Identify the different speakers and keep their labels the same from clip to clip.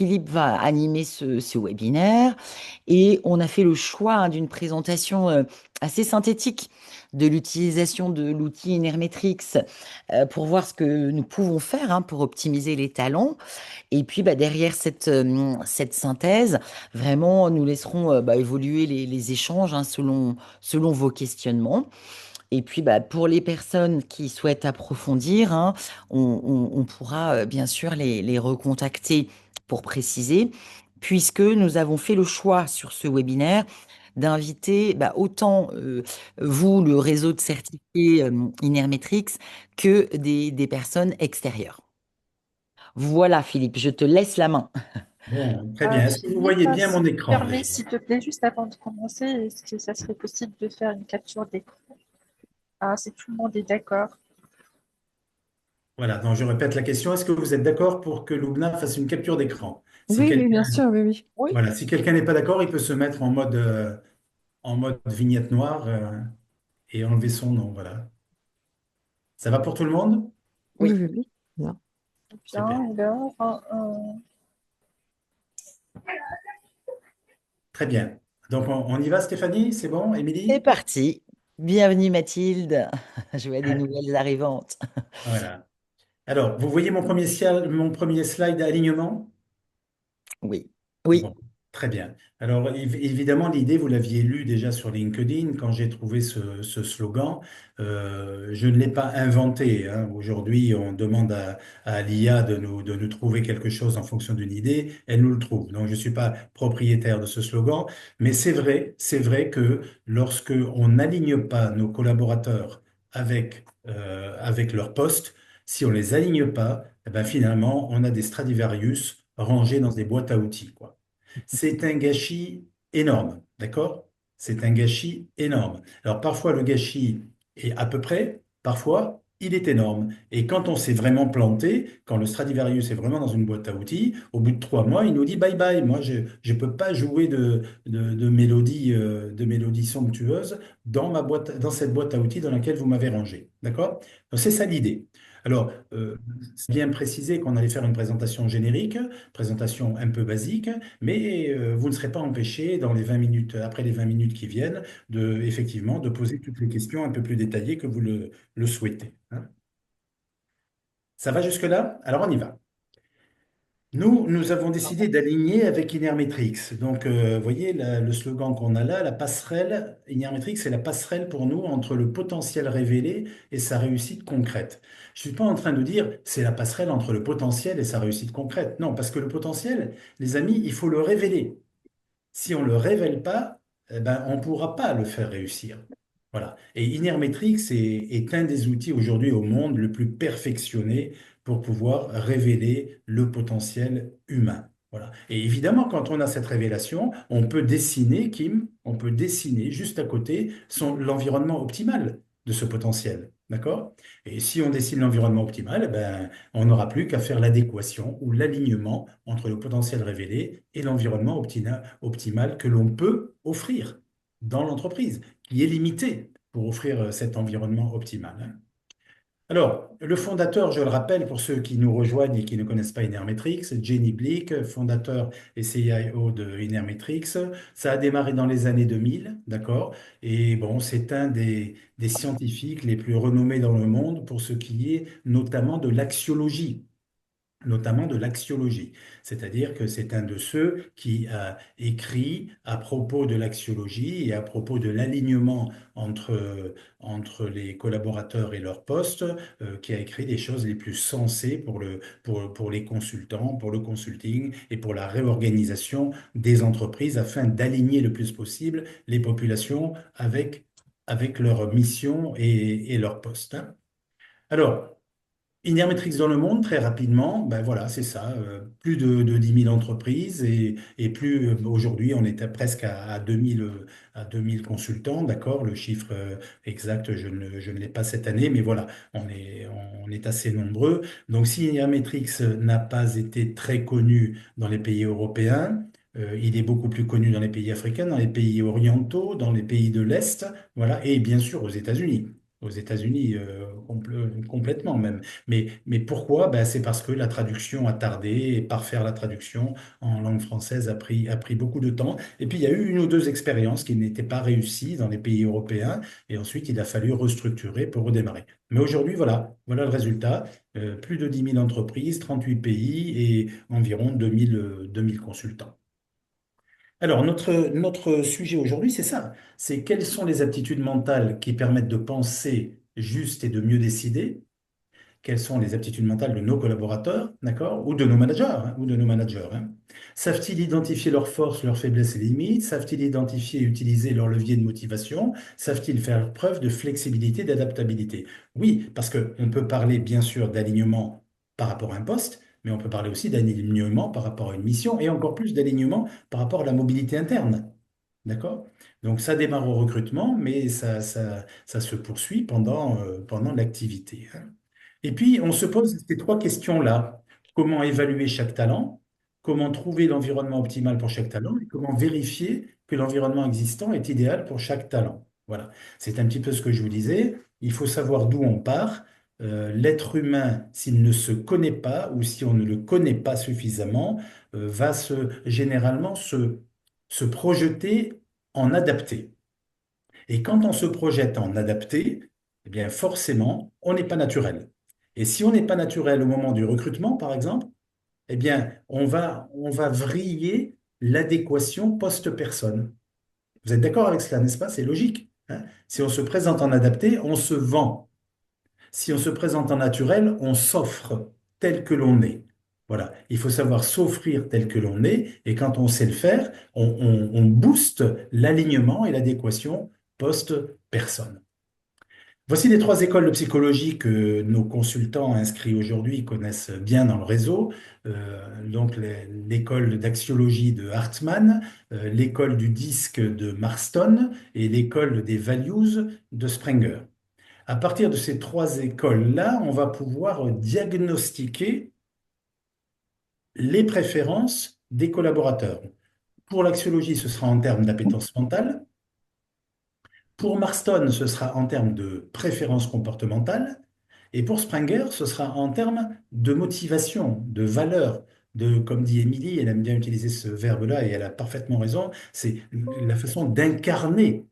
Speaker 1: Philippe va animer ce webinaire et on a fait le choix d'une présentation assez synthétique de l'utilisation de l'outil Inermetrix pour voir ce que nous pouvons faire pour optimiser les talents. Et puis derrière cette synthèse, vraiment, nous laisserons évoluer les échanges selon vos questionnements. Et puis, pour les personnes qui souhaitent approfondir, on pourra bien sûr les recontacter pour préciser, puisque nous avons fait le choix sur ce webinaire d'inviter autant vous, le réseau de certifiés Inermetrix, que des personnes extérieures. Voilà, Philippe, je te laisse la main.
Speaker 2: Bon, très bien. Est-ce que vous voyez
Speaker 3: Philippe,
Speaker 2: bien
Speaker 3: si
Speaker 2: mon
Speaker 3: tu me
Speaker 2: écran
Speaker 3: permets,
Speaker 2: déjà?
Speaker 3: s'il te plaît, juste avant de commencer, est-ce que ça serait possible de faire une capture d'écran? Ah, si tout le monde est d'accord.
Speaker 2: Voilà, donc je répète la question. Est-ce que vous êtes d'accord pour que Loubna fasse une capture d'écran? Si
Speaker 4: Oui, oui,
Speaker 2: quelqu'un,
Speaker 4: bien sûr, oui, oui.
Speaker 3: Oui,
Speaker 2: voilà, si quelqu'un n'est pas d'accord, il peut se mettre en mode vignette noire et enlever son nom. Voilà. Ça va pour tout le monde?
Speaker 4: Oui,
Speaker 1: Oui.
Speaker 4: oui, oui. Bien.
Speaker 2: Super.
Speaker 3: bien, alors,
Speaker 2: Très bien. Donc on y va, Stéphanie? C'est bon?
Speaker 1: C'est
Speaker 2: Émilie?
Speaker 1: parti. Bienvenue Mathilde. Je vois des nouvelles arrivantes.
Speaker 2: Voilà. Alors, vous voyez mon premier slide alignement?
Speaker 1: Oui, oui.
Speaker 2: Bon, très bien. Alors, évidemment, l'idée, vous l'aviez lu déjà sur LinkedIn quand j'ai trouvé ce slogan. Je ne l'ai pas inventé, hein. Aujourd'hui, on demande à l'IA de nous trouver quelque chose en fonction d'une idée. Elle nous le trouve. Donc, je ne suis pas propriétaire de ce slogan. Mais c'est vrai que lorsque on n'aligne pas nos collaborateurs avec leur poste, si on les aligne pas, eh ben, finalement, on a des Stradivarius rangés dans des boîtes à outils, quoi. C'est un gâchis énorme, d'accord? C'est un gâchis énorme. Alors parfois le gâchis est à peu près, parfois il est énorme. Et quand on s'est vraiment planté, quand le Stradivarius est vraiment dans une boîte à outils, au bout de 3 mois, il nous dit bye bye. Moi, je ne peux pas jouer de mélodies somptueuses dans cette boîte à outils dans laquelle vous m'avez rangé. D'accord? Donc c'est ça l'idée. Alors, c'est bien précisé qu'on allait faire une présentation générique, présentation un peu basique, mais vous ne serez pas empêché dans les 20 minutes, après les 20 minutes qui viennent, effectivement, de poser toutes les questions un peu plus détaillées que vous le souhaitez, hein. Ça va jusque-là? Alors on y va. Nous avons décidé d'aligner avec Inermetrix. Donc, vous voyez le slogan qu'on a là, la passerelle, Inermetrix, c'est la passerelle pour nous entre le potentiel révélé et sa réussite concrète. Je ne suis pas en train de dire c'est la passerelle entre le potentiel et sa réussite concrète. Non, parce que le potentiel, les amis, il faut le révéler. Si on ne le révèle pas, eh ben, on ne pourra pas le faire réussir. Voilà. Et Inermetrix est un des outils aujourd'hui au monde le plus perfectionné pour pouvoir révéler le potentiel humain. Voilà. Et évidemment, quand on a cette révélation, on peut dessiner, Kim, on peut dessiner juste à côté l'environnement optimal de ce potentiel. D'accord? Et si on dessine l'environnement optimal, eh ben, on n'aura plus qu'à faire l'adéquation ou l'alignement entre le potentiel révélé et l'environnement optimal que l'on peut offrir dans l'entreprise, qui est limité pour offrir cet environnement optimal, hein. Alors, le fondateur, je le rappelle pour ceux qui nous rejoignent et qui ne connaissent pas Inermetrix, Jenny Blick, fondateur et CIO de Inermetrix. Ça a démarré dans les années 2000, d'accord? Et bon, c'est un des scientifiques les plus renommés dans le monde pour ce qui est notamment de l'axiologie, notamment de l'axiologie. C'est-à-dire que c'est un de ceux qui a écrit à propos de l'axiologie et à propos de l'alignement entre les collaborateurs et leurs postes, qui a écrit des choses les plus sensées pour les consultants, pour le consulting et pour la réorganisation des entreprises afin d'aligner le plus possible les populations avec leur mission et leur poste, hein. Alors, Inermetrix dans le monde, très rapidement, ben voilà, c'est ça, plus de 10 000 entreprises et plus aujourd'hui, on est presque à 2000, à 2000 consultants, d'accord? Le chiffre exact, je ne l'ai pas cette année, mais voilà, on est assez nombreux. Donc, si Inermetrix n'a pas été très connu dans les pays européens, il est beaucoup plus connu dans les pays africains, dans les pays orientaux, dans les pays de l'Est, voilà, et bien sûr aux États-Unis. aux États-Unis, complètement même. Mais pourquoi? Ben, c'est parce que la traduction a tardé et parfaire la traduction en langue française a pris beaucoup de temps. Et puis il y a eu une ou deux expériences qui n'étaient pas réussies dans les pays européens et ensuite il a fallu restructurer pour redémarrer. Mais aujourd'hui, voilà le résultat. Plus de 10 000 entreprises, 38 pays et environ 2000 consultants. Alors, notre sujet aujourd'hui, c'est ça. C'est quelles sont les aptitudes mentales qui permettent de penser juste et de mieux décider? Quelles sont les aptitudes mentales de nos collaborateurs, d'accord? Ou de nos managers, hein. Savent-ils identifier leurs forces, leurs faiblesses et limites? Savent-ils identifier et utiliser leurs leviers de motivation? Savent-ils faire preuve de flexibilité, d'adaptabilité? Oui, parce qu'on peut parler bien sûr d'alignement par rapport à un poste, mais on peut parler aussi d'alignement par rapport à une mission et encore plus d'alignement par rapport à la mobilité interne. D'accord? Donc ça démarre au recrutement, mais ça se poursuit pendant l'activité, hein. Et puis, on se pose ces trois questions-là. Comment évaluer chaque talent? Comment trouver l'environnement optimal pour chaque talent? Et comment vérifier que l'environnement existant est idéal pour chaque talent? Voilà. C'est un petit peu ce que je vous disais. Il faut savoir d'où on part. L'être humain, s'il ne se connaît pas ou si on ne le connaît pas suffisamment, va généralement se projeter en adapté. Et quand on se projette en adapté, eh bien forcément, on n'est pas naturel. Et si on n'est pas naturel au moment du recrutement, par exemple, eh bien, on va vriller l'adéquation poste-personne. Vous êtes d'accord avec cela, n'est-ce pas? C'est logique, hein. Si on se présente en adapté, on se vend. Si on se présente en naturel, on s'offre tel que l'on est. Voilà, il faut savoir s'offrir tel que l'on est, et quand on sait le faire, on booste l'alignement et l'adéquation poste-personne. Voici les trois écoles de psychologie que nos consultants inscrits aujourd'hui connaissent bien dans le réseau. Donc l'école d'axiologie de Hartman, l'école du disque de Marston et l'école des values de Springer. À partir de ces trois écoles-là, on va pouvoir diagnostiquer les préférences des collaborateurs. Pour l'axiologie, ce sera en termes d'appétence mentale. Pour Marston, ce sera en termes de préférences comportementales. Et pour Springer, ce sera en termes de motivation, de valeur, comme dit Émilie, elle aime bien utiliser ce verbe-là et elle a parfaitement raison, c'est la façon d'incarner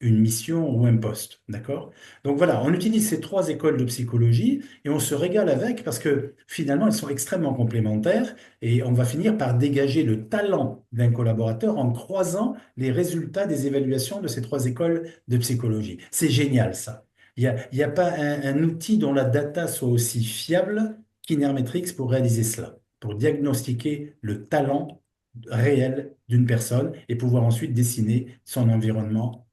Speaker 2: une mission ou un poste, d'accord? Donc voilà, on utilise ces trois écoles de psychologie et on se régale avec parce que finalement, elles sont extrêmement complémentaires et on va finir par dégager le talent d'un collaborateur en croisant les résultats des évaluations de ces trois écoles de psychologie. C'est génial, ça. Il y a pas un outil dont la data soit aussi fiable qu'Inermetrix pour réaliser cela, pour diagnostiquer le talent réel d'une personne et pouvoir ensuite dessiner son environnement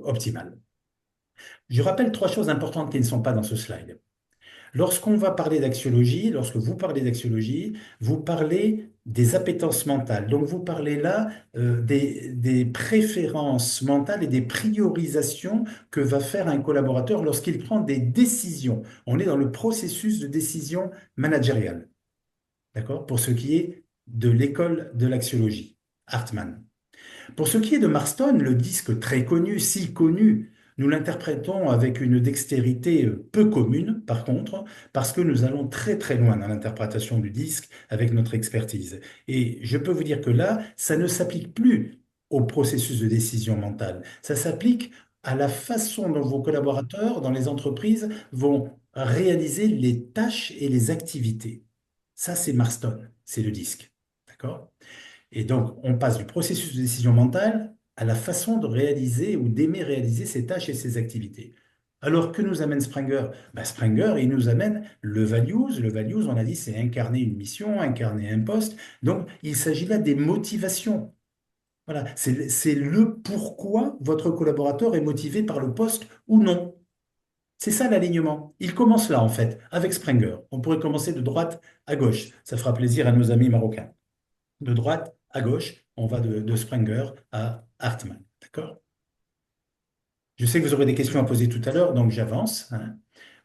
Speaker 2: optimale. Je rappelle trois choses importantes qui ne sont pas dans ce slide. Lorsqu'on va parler d'axiologie, lorsque vous parlez d'axiologie, vous parlez des appétences mentales. Donc vous parlez là des préférences mentales et des priorisations que va faire un collaborateur lorsqu'il prend des décisions. On est dans le processus de décision managériale, d'accord? Pour ce qui est de l'école de l'axiologie, Hartman. Pour ce qui est de Marston, le disque très connu, si connu, nous l'interprétons avec une dextérité peu commune, par contre, parce que nous allons très très loin dans l'interprétation du disque avec notre expertise. Et je peux vous dire que là, ça ne s'applique plus au processus de décision mentale. Ça s'applique à la façon dont vos collaborateurs dans les entreprises vont réaliser les tâches et les activités. Ça, c'est Marston, c'est le disque. D'accord? Et donc, on passe du processus de décision mentale à la façon de réaliser ou d'aimer réaliser ses tâches et ses activités. Alors, que nous amène Springer? Ben, Springer, il nous amène le values. Le values, on a dit, c'est incarner une mission, incarner un poste. Donc, il s'agit là des motivations. Voilà, c'est le pourquoi votre collaborateur est motivé par le poste ou non. C'est ça l'alignement. Il commence là, en fait, avec Springer. On pourrait commencer de droite à gauche. Ça fera plaisir à nos amis marocains. De droite à gauche, on va de Springer à Hartman. D'accord? Je sais que vous aurez des questions à poser tout à l'heure, donc j'avance, hein.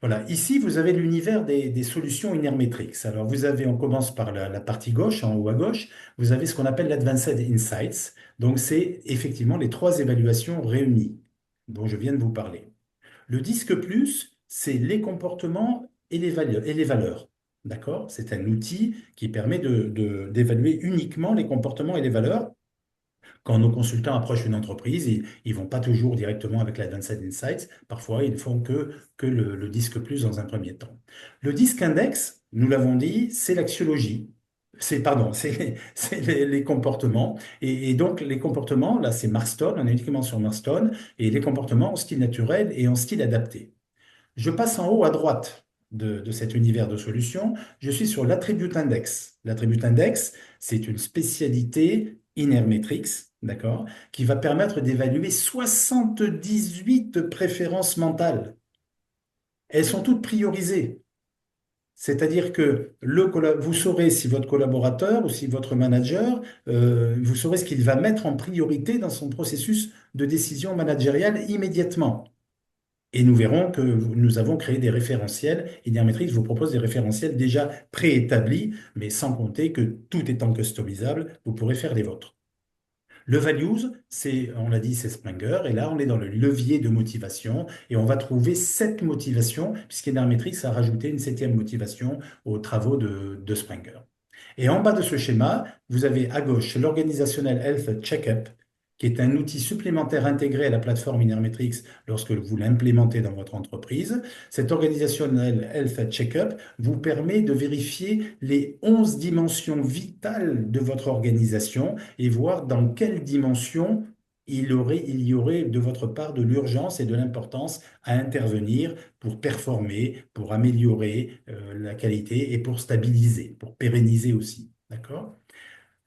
Speaker 2: Voilà, ici, vous avez l'univers des solutions Inermetrix. Alors, on commence par la partie gauche, en haut à gauche, vous avez ce qu'on appelle l'Advanced Insights. Donc, c'est effectivement les trois évaluations réunies dont je viens de vous parler. Le disque plus, c'est les comportements et les valeurs. D'accord? C'est un outil qui permet d'évaluer uniquement les comportements et les valeurs. Quand nos consultants approchent une entreprise, ils vont pas toujours directement avec l'Advanced Insights. Parfois, ils ne font que le disque plus dans un premier temps. Le disque index, nous l'avons dit, c'est l'axiologie. Pardon, c'est les comportements. Et donc, les comportements, là, c'est Marston, on est uniquement sur Marston, et les comportements en style naturel et en style adapté. Je passe en haut à droite de cet univers de solutions. Je suis sur l'attribute index. L'attribute index, c'est une spécialité Inermetrix, d'accord, qui va permettre d'évaluer 78 préférences mentales. Elles sont toutes priorisées. C'est-à-dire que vous saurez si votre collaborateur ou si votre manager, vous saurez ce qu'il va mettre en priorité dans son processus de décision managériale immédiatement. Et nous verrons que nous avons créé des référentiels. Inermetrix vous propose des référentiels déjà préétablis, mais sans compter que tout étant customisable, vous pourrez faire les vôtres. Le values, on l'a dit, c'est Springer. Et là, on est dans le levier de motivation et on va trouver 7 motivations, puisqu'Enermetrix a rajouté une 7e motivation aux travaux de Springer. Et en bas de ce schéma, vous avez à gauche l'Organizational Health Checkup, qui est un outil supplémentaire intégré à la plateforme Inermetrix lorsque vous l'implémentez dans votre entreprise. Cet Organizational Health Checkup vous permet de vérifier les 11 dimensions vitales de votre organisation et voir dans quelle dimension il y aurait de votre part de l'urgence et de l'importance à intervenir pour performer, pour améliorer la qualité et pour stabiliser, pour pérenniser aussi. D'accord?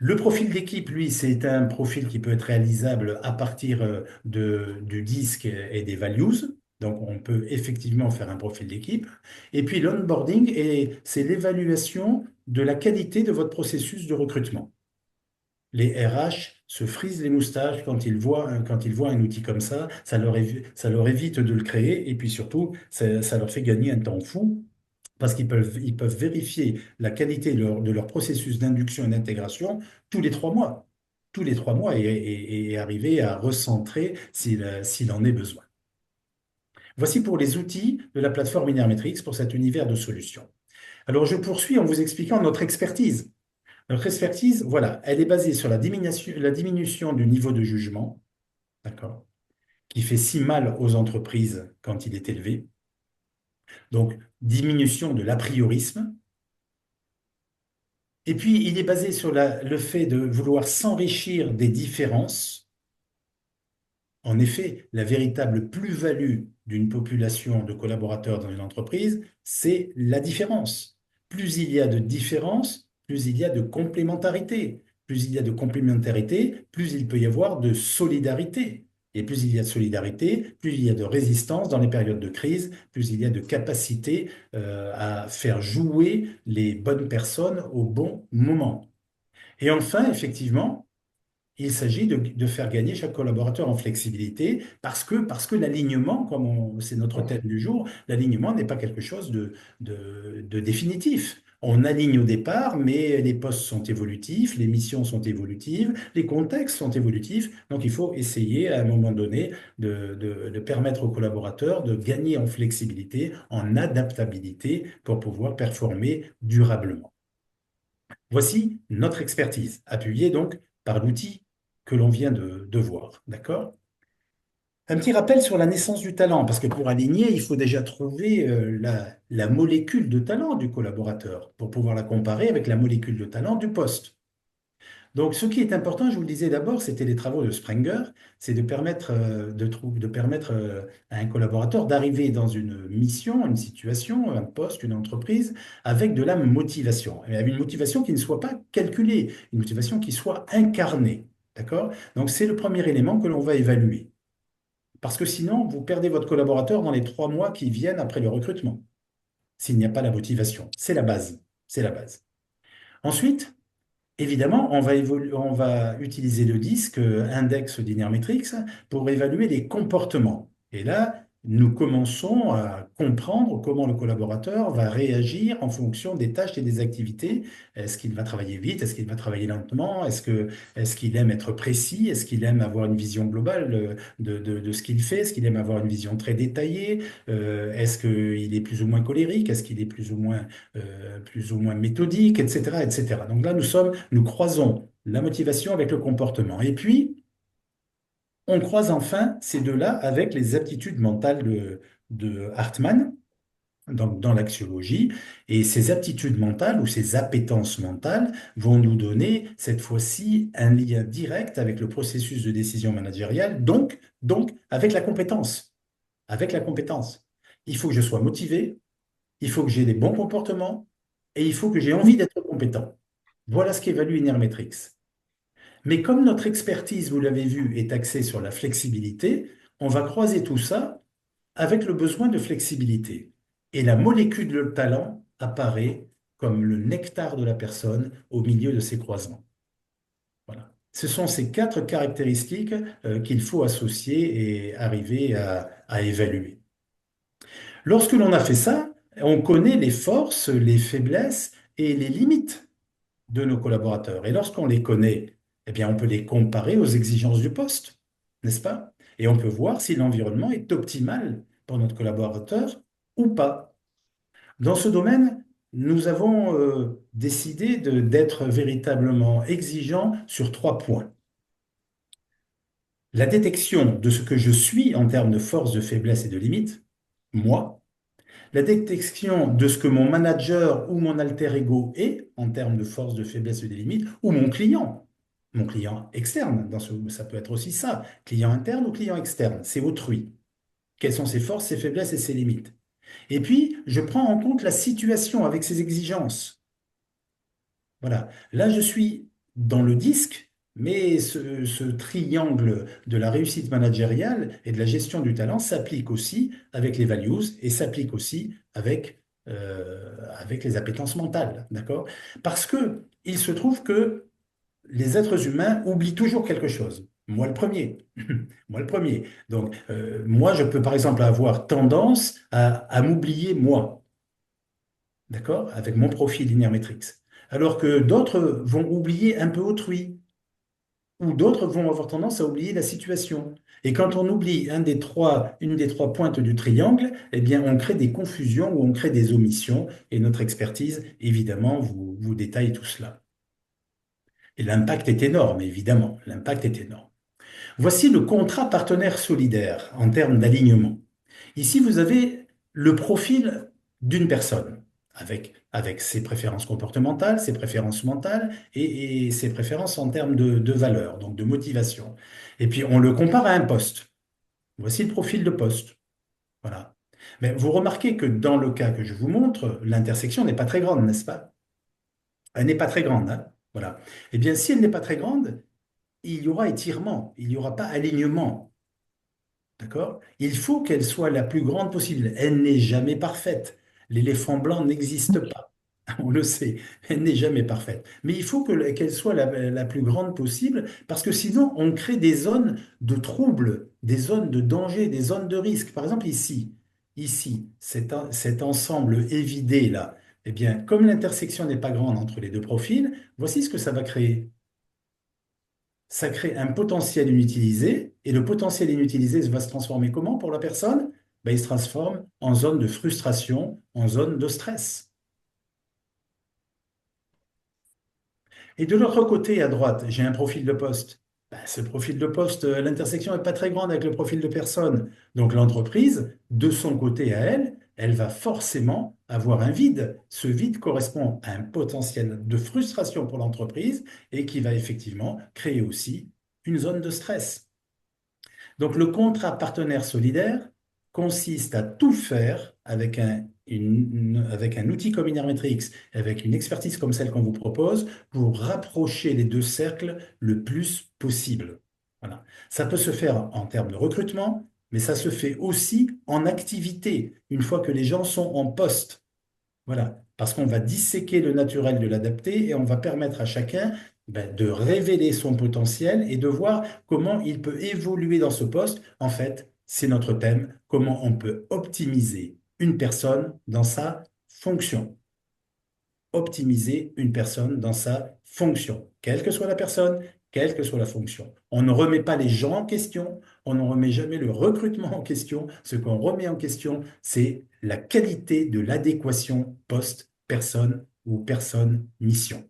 Speaker 2: Le profil d'équipe, lui, c'est un profil qui peut être réalisable à partir du disque et des values. Donc, on peut effectivement faire un profil d'équipe. Et puis, l'onboarding, c'est l'évaluation de la qualité de votre processus de recrutement. Les RH se frisent les moustaches quand ils voient un outil comme ça leur évite de le créer et puis surtout, ça leur fait gagner un temps fou parce ils peuvent vérifier la qualité de leur processus d'induction et d'intégration tous les 3 mois. Tous les 3 mois et arriver à recentrer s'il en est besoin. Voici pour les outils de la plateforme Inermetrix pour cet univers de solutions. Alors, je poursuis en vous expliquant notre expertise. Notre expertise, voilà, elle est basée sur la diminution du niveau de jugement, d'accord, qui fait si mal aux entreprises quand il est élevé. Donc, diminution de l'apriorisme. Et puis, il est basé sur le fait de vouloir s'enrichir des différences. En effet, la véritable plus-value d'une population de collaborateurs dans une entreprise, c'est la différence. Plus il y a de différences, plus il y a de complémentarité. Plus il y a de complémentarité, plus il peut y avoir de solidarité. Et plus il y a de solidarité, plus il y a de résistance dans les périodes de crise, plus il y a de capacité à faire jouer les bonnes personnes au bon moment. Et enfin, effectivement, il s'agit de faire gagner chaque collaborateur en flexibilité parce que l'alignement, c'est notre thème du jour, l'alignement n'est pas quelque chose de définitif. On aligne au départ, mais les postes sont évolutifs, les missions sont évolutives, les contextes sont évolutifs. Donc, il faut essayer à un moment donné de permettre aux collaborateurs de gagner en flexibilité, en adaptabilité pour pouvoir performer durablement. Voici notre expertise, appuyée donc par l'outil que l'on vient de voir. D'accord? Un petit rappel sur la naissance du talent, parce que pour aligner, il faut déjà trouver la molécule de talent du collaborateur pour pouvoir la comparer avec la molécule de talent du poste. Donc, ce qui est important, je vous le disais d'abord, c'était les travaux de Springer, c'est de permettre, à un collaborateur d'arriver dans une mission, une situation, un poste, une entreprise, avec de la motivation. Et avec une motivation qui ne soit pas calculée, une motivation qui soit incarnée. D'accord? Donc, c'est le premier élément que l'on va évaluer. Parce que sinon, vous perdez votre collaborateur dans les 3 mois qui viennent après le recrutement, s'il n'y a pas la motivation. C'est la base. C'est la base. Ensuite, évidemment, on va utiliser le disque index d'Inermetrix pour évaluer les comportements. Et là, nous commençons à comprendre comment le collaborateur va réagir en fonction des tâches et des activités. Est-ce qu'il va travailler vite? Est-ce qu'il va travailler lentement? Est-ce qu'il aime être précis? Est-ce qu'il aime avoir une vision globale de ce qu'il fait? Est-ce qu'il aime avoir une vision très détaillée? Est-ce qu'il est plus ou moins colérique? Est-ce qu'il est plus ou moins méthodique, etc., etc. Donc là, nous croisons la motivation avec le comportement. Et puis, on croise enfin ces deux-là avec les aptitudes mentales de Hartmann, dans l'axiologie. Et ces aptitudes mentales ou ces appétences mentales vont nous donner cette fois-ci un lien direct avec le processus de décision managériale, donc avec la compétence. Avec la compétence. Il faut que je sois motivé, il faut que j'ai des bons comportements et il faut que j'ai envie d'être compétent. Voilà ce qu'évalue Inermetrix. Mais comme notre expertise, vous l'avez vu, est axée sur la flexibilité, on va croiser tout ça avec le besoin de flexibilité. Et la molécule de talent apparaît comme le nectar de la personne au milieu de ces croisements. Voilà. Ce sont ces quatre caractéristiques qu'il faut associer et arriver à évaluer. Lorsque l'on a fait ça, on connaît les forces, les faiblesses et les limites de nos collaborateurs. Et lorsqu'on les connaît, eh bien, on peut les comparer aux exigences du poste, n'est-ce pas? Et on peut voir si l'environnement est optimal pour notre collaborateur ou pas. Dans ce domaine, nous avons décidé d'être véritablement exigeants sur 3 points. La détection de ce que je suis en termes de force, de faiblesse et de limite, moi. La détection de ce que mon manager ou mon alter ego est en termes de force, de faiblesse et de limites, ou mon client externe, ça peut être aussi ça, client interne ou client externe, c'est autrui. Quelles sont ses forces, ses faiblesses et ses limites? Et puis, je prends en compte la situation avec ses exigences. Voilà. Là, je suis dans le disque, mais ce triangle de la réussite managériale et de la gestion du talent s'applique aussi avec les values et s'applique aussi avec les appétences mentales, d'accord? Parce que il se trouve que les êtres humains oublient toujours quelque chose. Moi le premier. Moi le premier. Donc, moi, je peux par exemple avoir tendance à m'oublier moi, d'accord? Avec mon profil linéaire matrix. Alors que d'autres vont oublier un peu autrui, ou d'autres vont avoir tendance à oublier la situation. Et quand on oublie une des trois pointes du triangle, eh bien, on crée des confusions ou on crée des omissions. Et notre expertise, évidemment, vous détaille tout cela. Et l'impact est énorme, évidemment. L'impact est énorme. Voici le contrat partenaire solidaire en termes d'alignement. Ici, vous avez le profil d'une personne avec ses préférences comportementales, ses préférences mentales et ses préférences en termes de valeur, donc de motivation. Et puis, on le compare à un poste. Voici le profil de poste. Voilà. Mais vous remarquez que dans le cas que je vous montre, l'intersection n'est pas très grande, n'est-ce pas? Elle n'est pas très grande, hein. Voilà. Eh bien, si elle n'est pas très grande, il y aura étirement, il n'y aura pas alignement. D'accord? Il faut qu'elle soit la plus grande possible. Elle n'est jamais parfaite. L'éléphant blanc n'existe pas. On le sait, elle n'est jamais parfaite. Mais il faut qu'elle soit la plus grande possible parce que sinon, on crée des zones de trouble, des zones de danger, des zones de risque. Par exemple, ici, cet ensemble évidé là, eh bien, comme l'intersection n'est pas grande entre les deux profils, voici ce que ça va créer. Ça crée un potentiel inutilisé, et le potentiel inutilisé va se transformer comment pour la personne? Ben, il se transforme en zone de frustration, en zone de stress. Et de l'autre côté, à droite, j'ai un profil de poste. Ben, ce profil de poste, l'intersection n'est pas très grande avec le profil de personne. Donc l'entreprise, de son côté à elle, elle va forcément avoir un vide. Ce vide correspond à un potentiel de frustration pour l'entreprise et qui va effectivement créer aussi une zone de stress. Donc, le contrat partenaire solidaire consiste à tout faire avec un outil comme Inermetrix, avec une expertise comme celle qu'on vous propose, pour rapprocher les deux cercles le plus possible. Voilà. Ça peut se faire en termes de recrutement, mais ça se fait aussi en activité, une fois que les gens sont en poste. Voilà, parce qu'on va disséquer le naturel de l'adapté et on va permettre à chacun de révéler son potentiel et de voir comment il peut évoluer dans ce poste. En fait, c'est notre thème, comment on peut optimiser une personne dans sa fonction. Optimiser une personne dans sa fonction, quelle que soit la personne, quelle que soit la fonction. On ne remet pas les gens en question, on ne remet jamais le recrutement en question. Ce qu'on remet en question, c'est la qualité de l'adéquation poste-personne ou personne-mission.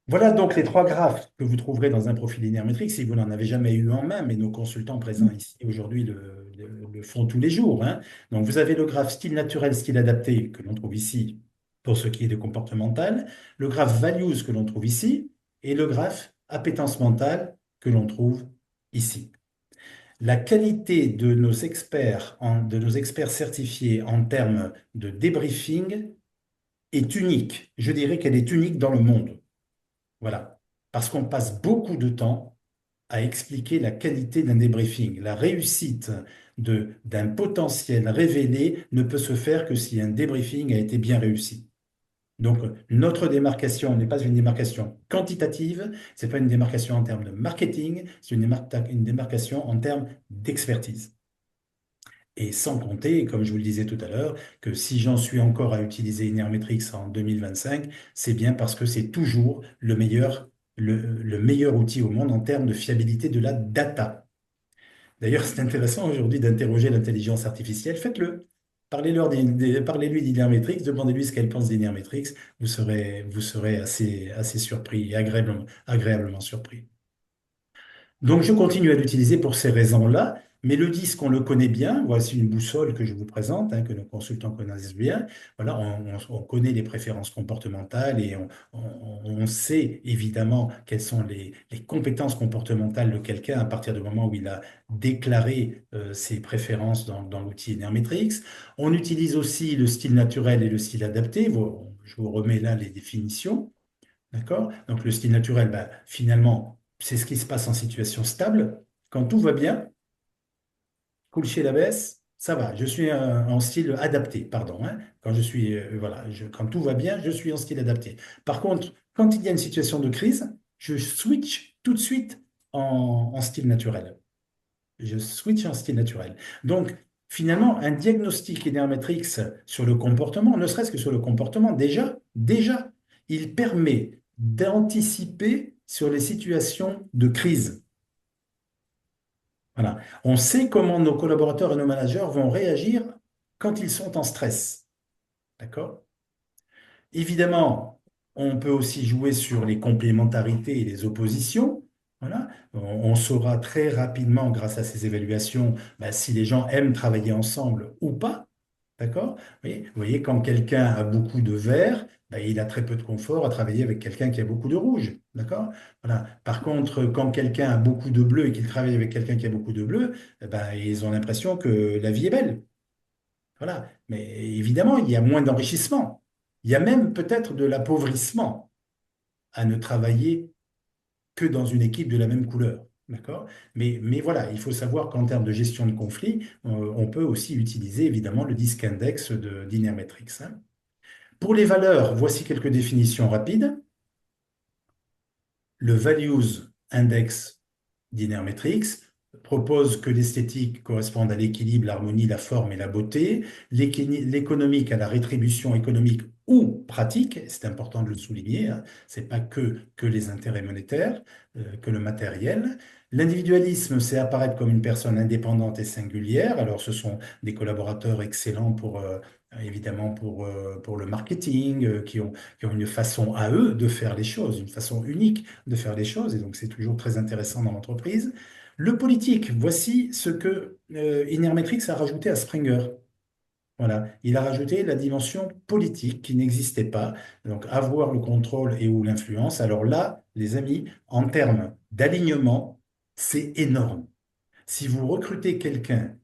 Speaker 2: Voilà donc les trois graphes que vous trouverez dans un profil linéaire métrique si vous n'en avez jamais eu en main, mais nos consultants présents ici aujourd'hui le font tous les jours, hein. Donc vous avez le graphe style naturel, style adapté que l'on trouve ici pour ce qui est de comportemental, le graphe values que l'on trouve ici et le graphe appétence mentale que l'on trouve ici. La qualité de nos experts certifiés en termes de débriefing est unique. Je dirais qu'elle est unique dans le monde. Voilà. Parce qu'on passe beaucoup de temps à expliquer la qualité d'un débriefing. La réussite d'un potentiel révélé ne peut se faire que si un débriefing a été bien réussi. Donc, notre démarcation n'est pas une démarcation quantitative, ce n'est pas une démarcation en termes de marketing, c'est une démarcation en termes d'expertise. Et sans compter, comme je vous le disais tout à l'heure, que si j'en suis encore à utiliser Inermetrix en 2025, c'est bien parce que c'est toujours le meilleur outil au monde en termes de fiabilité de la data. D'ailleurs, c'est intéressant aujourd'hui d'interroger l'intelligence artificielle. Faites-le. Parlez-lui d'Inermetrix, demandez-lui ce qu'elle pense d'Inermetrix. Vous serez assez surpris et agréablement surpris. Donc, je continue à l'utiliser pour ces raisons-là, mais le disque, on le connaît bien. Voici une boussole que je vous présente, hein, que nos consultants connaissent bien. Voilà, on connaît les préférences comportementales et on sait évidemment quelles sont les compétences comportementales de quelqu'un à partir du moment où il a déclaré ses préférences dans l'outil Enermetrix. On utilise aussi le style naturel et le style adapté. Je vous remets là les définitions. D'accord? Donc le style naturel, bah, finalement, c'est ce qui se passe en situation stable. Quand tout va bien, cool chez la baisse, ça va. Je suis en style adapté, pardon, hein. Quand voilà, quand tout va bien, je suis en style adapté. Par contre, quand il y a une situation de crise, je switch tout de suite en style naturel. Je switch en style naturel. Donc, finalement, un diagnostic Enermetrix sur le comportement, ne serait-ce que sur le comportement, déjà, il permet d'anticiper sur les situations de crise. Voilà. On sait comment nos collaborateurs et nos managers vont réagir quand ils sont en stress. D'accord? Évidemment, on peut aussi jouer sur les complémentarités et les oppositions. Voilà. On saura très rapidement, grâce à ces évaluations, bah, si les gens aiment travailler ensemble ou pas. D'accord? Vous voyez, quand quelqu'un a beaucoup de vert, bah, il a très peu de confort à travailler avec quelqu'un qui a beaucoup de rouge. D'accord? Voilà. Par contre, quand quelqu'un a beaucoup de bleu et qu'il travaille avec quelqu'un qui a beaucoup de bleu, eh ben, ils ont l'impression que la vie est belle. Voilà. Mais évidemment, il y a moins d'enrichissement. Il y a même peut-être de l'appauvrissement à ne travailler que dans une équipe de la même couleur. D'accord? Mais voilà, il faut savoir qu'en termes de gestion de conflit, on peut aussi utiliser évidemment le disque index d'Inermetrix, hein. Pour les valeurs, voici quelques définitions rapides. Le Values Index d'Inermetrix propose que l'esthétique corresponde à l'équilibre, l'harmonie, la forme et la beauté, l'économique à la rétribution économique ou pratique, c'est important de le souligner, hein, c'est pas que les intérêts monétaires, que le matériel. L'individualisme, c'est apparaître comme une personne indépendante et singulière. Alors, ce sont des collaborateurs excellents évidemment pour le marketing, qui ont une façon à eux de faire les choses, une façon unique de faire les choses, et donc c'est toujours très intéressant dans l'entreprise. Le politique, voici ce que Inermetrix a rajouté à Springer. Voilà, il a rajouté la dimension politique qui n'existait pas, donc avoir le contrôle et ou l'influence. Alors là, les amis, en termes d'alignement, c'est énorme. Si vous recrutez quelqu'un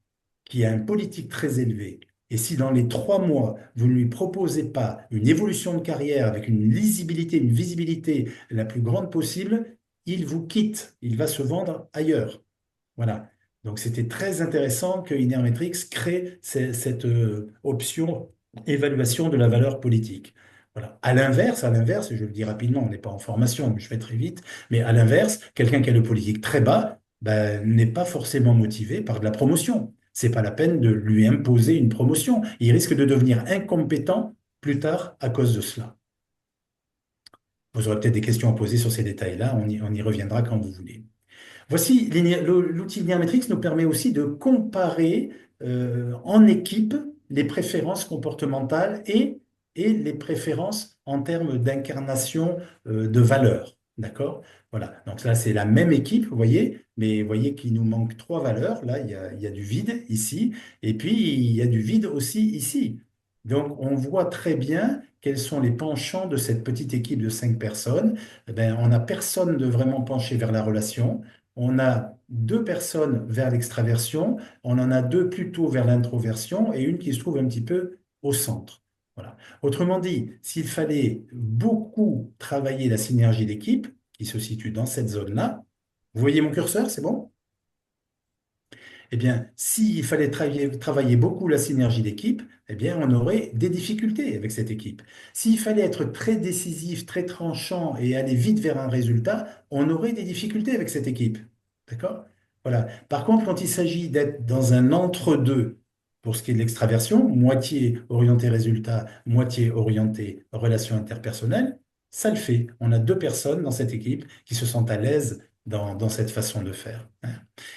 Speaker 2: qui a un politique très élevé, et si dans les 3 mois, vous ne lui proposez pas une évolution de carrière avec une lisibilité, une visibilité la plus grande possible, il vous quitte, il va se vendre ailleurs. Voilà. Donc c'était très intéressant que Inermetrix crée cette option évaluation de la valeur politique. Voilà. À l'inverse, je le dis rapidement, on n'est pas en formation, mais je fais très vite, mais à l'inverse, quelqu'un qui a le politique très bas, ben, n'est pas forcément motivé par de la promotion. C'est pas la peine de lui imposer une promotion. Il risque de devenir incompétent plus tard à cause de cela. Vous aurez peut-être des questions à poser sur ces détails-là, on y reviendra quand vous voulez. Voici, l'outil Linearmetrics nous permet aussi de comparer en équipe les préférences comportementales et les préférences en termes d'incarnation de valeurs. D'accord? Voilà. Donc là, c'est la même équipe, vous voyez, mais vous voyez qu'il nous manque trois valeurs. Là, il y a du vide ici, et puis il y a du vide aussi ici. Donc, on voit très bien quels sont les penchants de cette petite équipe de cinq personnes. Eh ben, on n'a personne de vraiment penché vers la relation. On a deux personnes vers l'extraversion, on en a deux plutôt vers l'introversion et une qui se trouve un petit peu au centre. Voilà. Autrement dit, s'il fallait beaucoup travailler la synergie d'équipe, qui se situe dans cette zone-là, vous voyez mon curseur, c'est bon? Eh bien, s'il fallait travailler beaucoup la synergie d'équipe, eh bien, on aurait des difficultés avec cette équipe. S'il fallait être très décisif, très tranchant et aller vite vers un résultat, on aurait des difficultés avec cette équipe. D'accord? Voilà. Par contre, quand il s'agit d'être dans un entre-deux, pour ce qui est de l'extraversion, moitié orienté résultat, moitié orienté relation interpersonnelle, ça le fait. On a deux personnes dans cette équipe qui se sentent à l'aise dans cette façon de faire.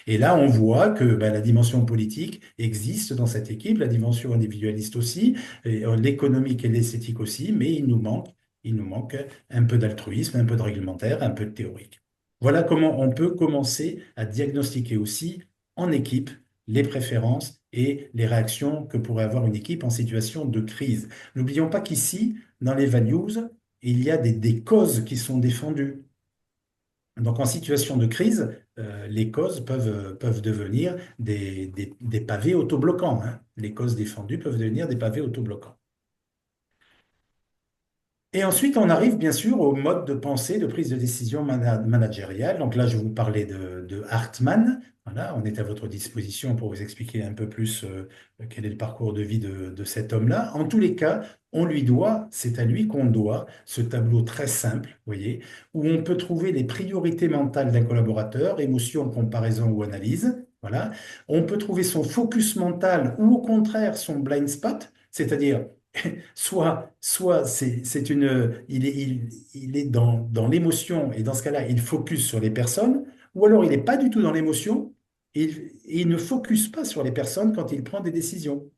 Speaker 2: Et là, on voit que ben, la dimension politique existe dans cette équipe, la dimension individualiste aussi, et, l'économique et l'esthétique aussi, mais il nous manque un peu d'altruisme, un peu de réglementaire, un peu de théorique. Voilà comment on peut commencer à diagnostiquer aussi en équipe les préférences et les réactions que pourrait avoir une équipe en situation de crise. N'oublions pas qu'ici, dans les values, il y a des causes qui sont défendues. Donc, en situation de crise, les causes peuvent devenir des pavés autobloquants, hein. Les causes défendues peuvent devenir des pavés autobloquants. Et ensuite, on arrive bien sûr au mode de pensée, de prise de décision managériale. Donc là, je vous parlais de Hartmann. Voilà, on est à votre disposition pour vous expliquer un peu plus quel est le parcours de vie de cet homme-là. En tous les cas, on lui doit, c'est à lui qu'on doit ce tableau très simple, vous voyez, où on peut trouver les priorités mentales d'un collaborateur, émotion, comparaison ou analyse. Voilà. On peut trouver son focus mental ou au contraire son blind spot, c'est-à-dire soit il est dans l'émotion et dans ce cas-là, il focus sur les personnes, ou alors il n'est pas du tout dans l'émotion et il ne focus pas sur les personnes quand il prend des décisions.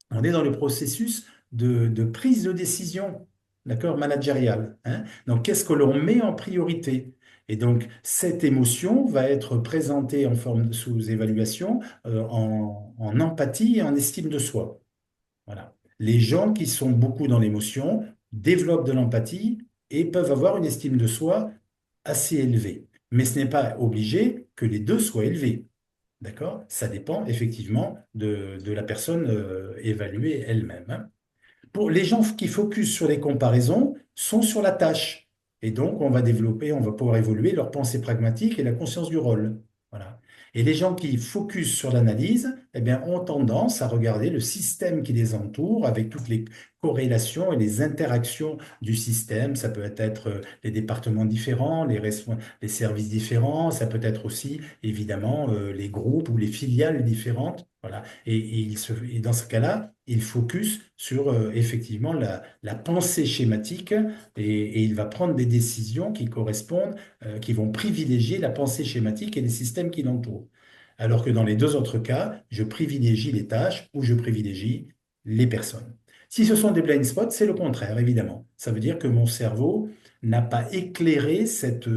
Speaker 2: On est dans le processus de prise de décision, d'accord, managériale, hein. Donc, qu'est-ce que l'on met en priorité? Et donc, cette émotion va être présentée en forme de sous-évaluation, en empathie et en estime de soi. Voilà. Les gens qui sont beaucoup dans l'émotion développent de l'empathie et peuvent avoir une estime de soi assez élevée. Mais ce n'est pas obligé que les deux soient élevés. D'accord? Ça dépend effectivement de la personne évaluée elle-même, hein. Pour les gens qui focusent sur les comparaisons sont sur la tâche. Et donc, on va pouvoir évoluer leur pensée pragmatique et la conscience du rôle. Voilà. Et les gens qui focusent sur l'analyse, eh bien, ont tendance à regarder le système qui les entoure avec toutes les corrélations et les interactions du système. Ça peut être les départements différents, les services différents, ça peut être aussi évidemment les groupes ou les filiales différentes. Voilà. Et dans ce cas-là, il focus sur effectivement la pensée schématique et il va prendre des décisions qui correspondent, qui vont privilégier la pensée schématique et les systèmes qui l'entourent. Alors que dans les deux autres cas, je privilégie les tâches ou je privilégie les personnes. Si ce sont des blind spots, c'est le contraire, évidemment. Ça veut dire que mon cerveau n'a pas éclairé cette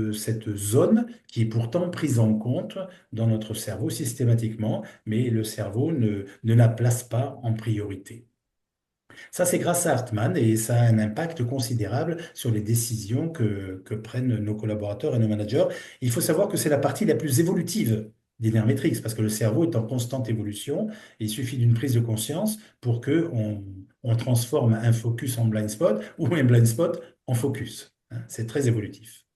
Speaker 2: zone qui est pourtant prise en compte dans notre cerveau systématiquement, mais le cerveau ne la place pas en priorité. Ça, c'est grâce à Hartmann et ça a un impact considérable sur les décisions que prennent nos collaborateurs et nos managers. Il faut savoir que c'est la partie la plus évolutive d'Inermetrix parce que le cerveau est en constante évolution. Et il suffit d'une prise de conscience pour que on transforme un focus en blind spot ou un blind spot en focus, hein. C'est très évolutif.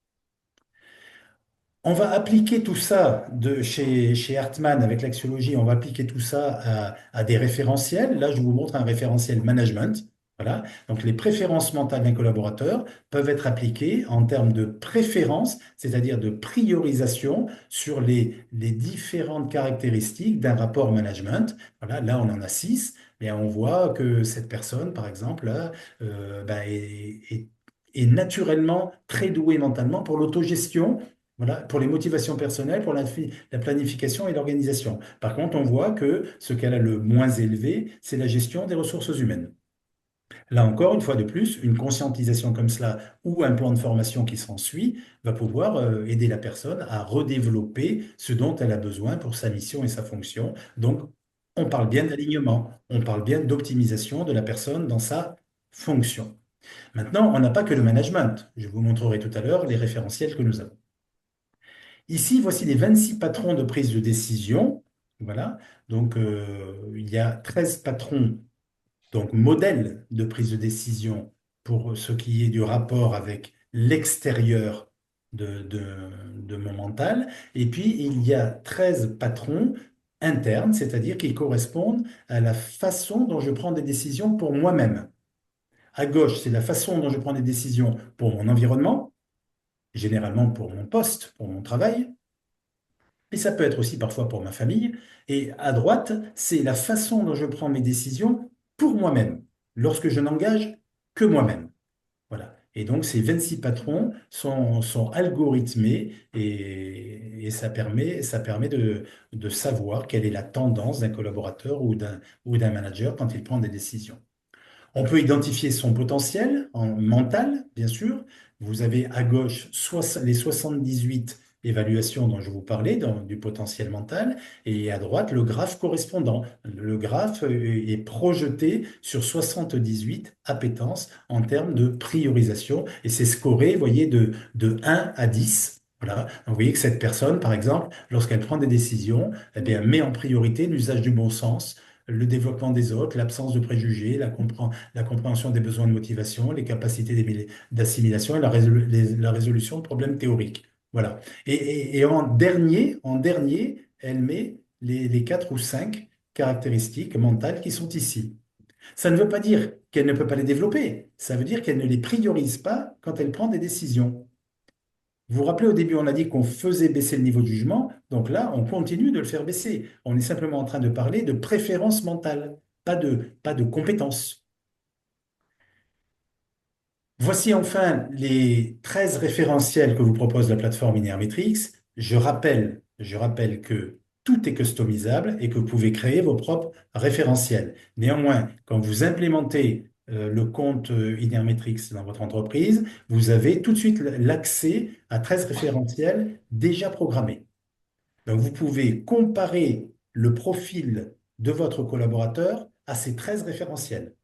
Speaker 2: On va appliquer tout ça chez Hartmann avec l'axiologie, on va appliquer tout ça à des référentiels. Là, je vous montre un référentiel management. Voilà. Donc, les préférences mentales d'un collaborateur peuvent être appliquées en termes de préférence, c'est-à-dire de priorisation sur les différentes caractéristiques d'un rapport management. Voilà, là, on en a six, mais on voit que cette personne, par exemple, là, ben, est naturellement très douée mentalement pour l'autogestion. Voilà, pour les motivations personnelles, pour la planification et l'organisation. Par contre, on voit que ce qu'elle a le moins élevé, c'est la gestion des ressources humaines. Là encore, une fois de plus, une conscientisation comme cela ou un plan de formation qui s'ensuit va pouvoir aider la personne à redévelopper ce dont elle a besoin pour sa mission et sa fonction. Donc, on parle bien d'alignement, on parle bien d'optimisation de la personne dans sa fonction. Maintenant, on n'a pas que le management. Je vous montrerai tout à l'heure les référentiels que nous avons. Ici, voici les 26 patrons de prise de décision. Voilà. Donc, il y a 13 patrons donc modèle de prise de décision pour ce qui est du rapport avec l'extérieur de mon mental. Et puis, il y a 13 patrons internes, c'est-à-dire qui correspondent à la façon dont je prends des décisions pour moi-même. À gauche, c'est la façon dont je prends des décisions pour mon environnement, généralement pour mon poste, pour mon travail, mais ça peut être aussi parfois pour ma famille. Et à droite, c'est la façon dont je prends mes décisions pour moi-même, lorsque je n'engage que moi-même. Voilà. Et donc, ces 26 patrons sont algorithmés et ça permet de savoir quelle est la tendance d'un collaborateur ou d'un manager quand il prend des décisions. On peut identifier son potentiel en mental, bien sûr. Vous avez à gauche les 78 évaluations dont je vous parlais, du potentiel mental, et à droite, le graphe correspondant. Le graphe est projeté sur 78 appétences en termes de priorisation, et c'est scoré, vous voyez, de 1 à 10. Voilà. Donc, vous voyez que cette personne, par exemple, lorsqu'elle prend des décisions, eh bien, met en priorité l'usage du bon sens, le développement des autres, l'absence de préjugés, la compréhension des besoins de motivation, les capacités d'assimilation et la résolution de problèmes théoriques. Voilà. Et en dernier, elle met les quatre ou cinq caractéristiques mentales qui sont ici. Ça ne veut pas dire qu'elle ne peut pas les développer, ça veut dire qu'elle ne les priorise pas quand elle prend des décisions. Vous vous rappelez, au début, on a dit qu'on faisait baisser le niveau de jugement, donc là, on continue de le faire baisser. On est simplement en train de parler de préférence mentale, pas de compétence. Voici enfin les 13 référentiels que vous propose la plateforme Inermetrix. Je rappelle que tout est customisable et que vous pouvez créer vos propres référentiels. Néanmoins, quand vous implémentez le compte Inermetrix dans votre entreprise, vous avez tout de suite l'accès à 13 référentiels déjà programmés. Donc, vous pouvez comparer le profil de votre collaborateur à ces 13 référentiels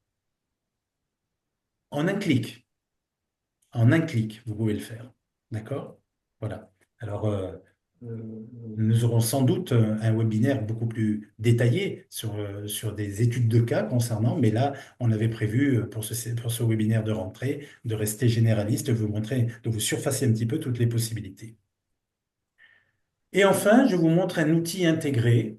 Speaker 2: en un clic. En un clic, vous pouvez le faire. D'accord? Voilà. Alors, nous aurons sans doute un webinaire beaucoup plus détaillé sur des études de cas concernant, mais là, on avait prévu pour ce webinaire de rentrée de rester généraliste, de vous montrer, de vous surfacer un petit peu toutes les possibilités. Et enfin, je vous montre un outil intégré,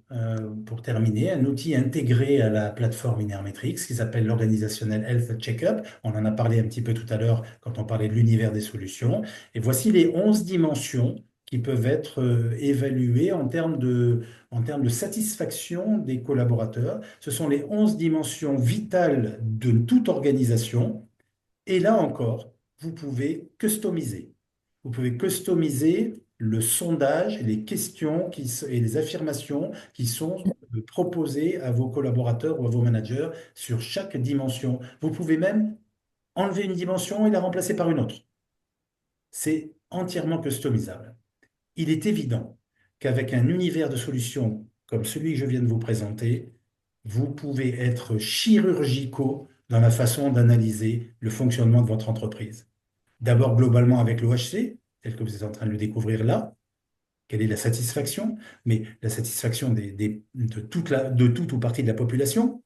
Speaker 2: pour terminer, un outil intégré à la plateforme Inermetrix qui s'appelle l'Organisationnel Health Checkup. On en a parlé un petit peu tout à l'heure quand on parlait de l'univers des solutions. Et voici les 11 dimensions qui peuvent être évaluées en termes de satisfaction des collaborateurs. Ce sont les 11 dimensions vitales de toute organisation. Et là encore, vous pouvez customiser. Vous pouvez customiser le sondage, les questions et les affirmations qui sont proposées à vos collaborateurs ou à vos managers sur chaque dimension. Vous pouvez même enlever une dimension et la remplacer par une autre. C'est entièrement customisable. Il est évident qu'avec un univers de solutions comme celui que je viens de vous présenter, vous pouvez être chirurgicaux dans la façon d'analyser le fonctionnement de votre entreprise. D'abord globalement avec l'OHC, tel que vous êtes en train de le découvrir là, quelle est la satisfaction, mais la satisfaction de toute ou partie de la population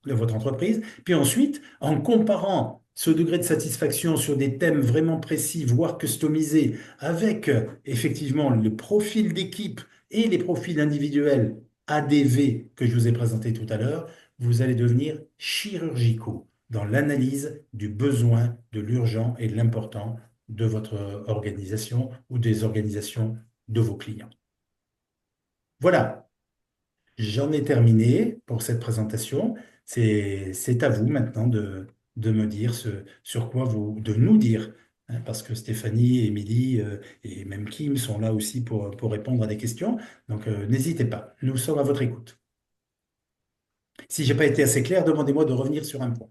Speaker 2: de votre entreprise. Puis ensuite, en comparant ce degré de satisfaction sur des thèmes vraiment précis, voire customisés, avec effectivement le profil d'équipe et les profils individuels ADV que je vous ai présentés tout à l'heure, vous allez devenir chirurgicaux. dans l'analyse du besoin, de l'urgent et de l'important de votre organisation ou des organisations de vos clients. Voilà, j'en ai terminé pour cette présentation. C'est à vous maintenant de me dire sur quoi de nous dire, hein, parce que Stéphanie, Émilie et même Kim sont là aussi pour répondre à des questions. Donc, n'hésitez pas, nous sommes à votre écoute. Si j'ai pas été assez clair, demandez-moi de revenir sur un point.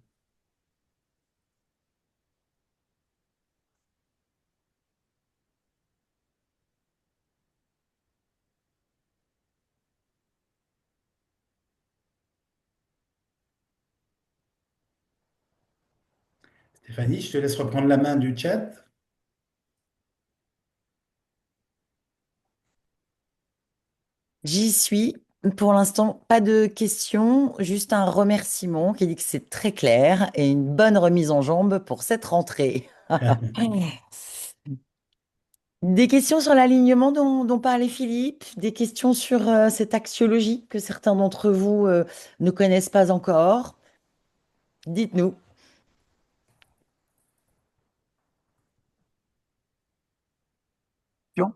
Speaker 2: Stéphanie, je te laisse reprendre la main du chat.
Speaker 1: J'y suis. Pour l'instant, pas de questions, juste un remerciement qui dit que c'est très clair et une bonne remise en jambe pour cette rentrée. Des questions sur l'alignement dont parlait Philippe, des questions sur cette axiologie que certains d'entre vous ne connaissent pas encore. Dites-nous.
Speaker 4: Question.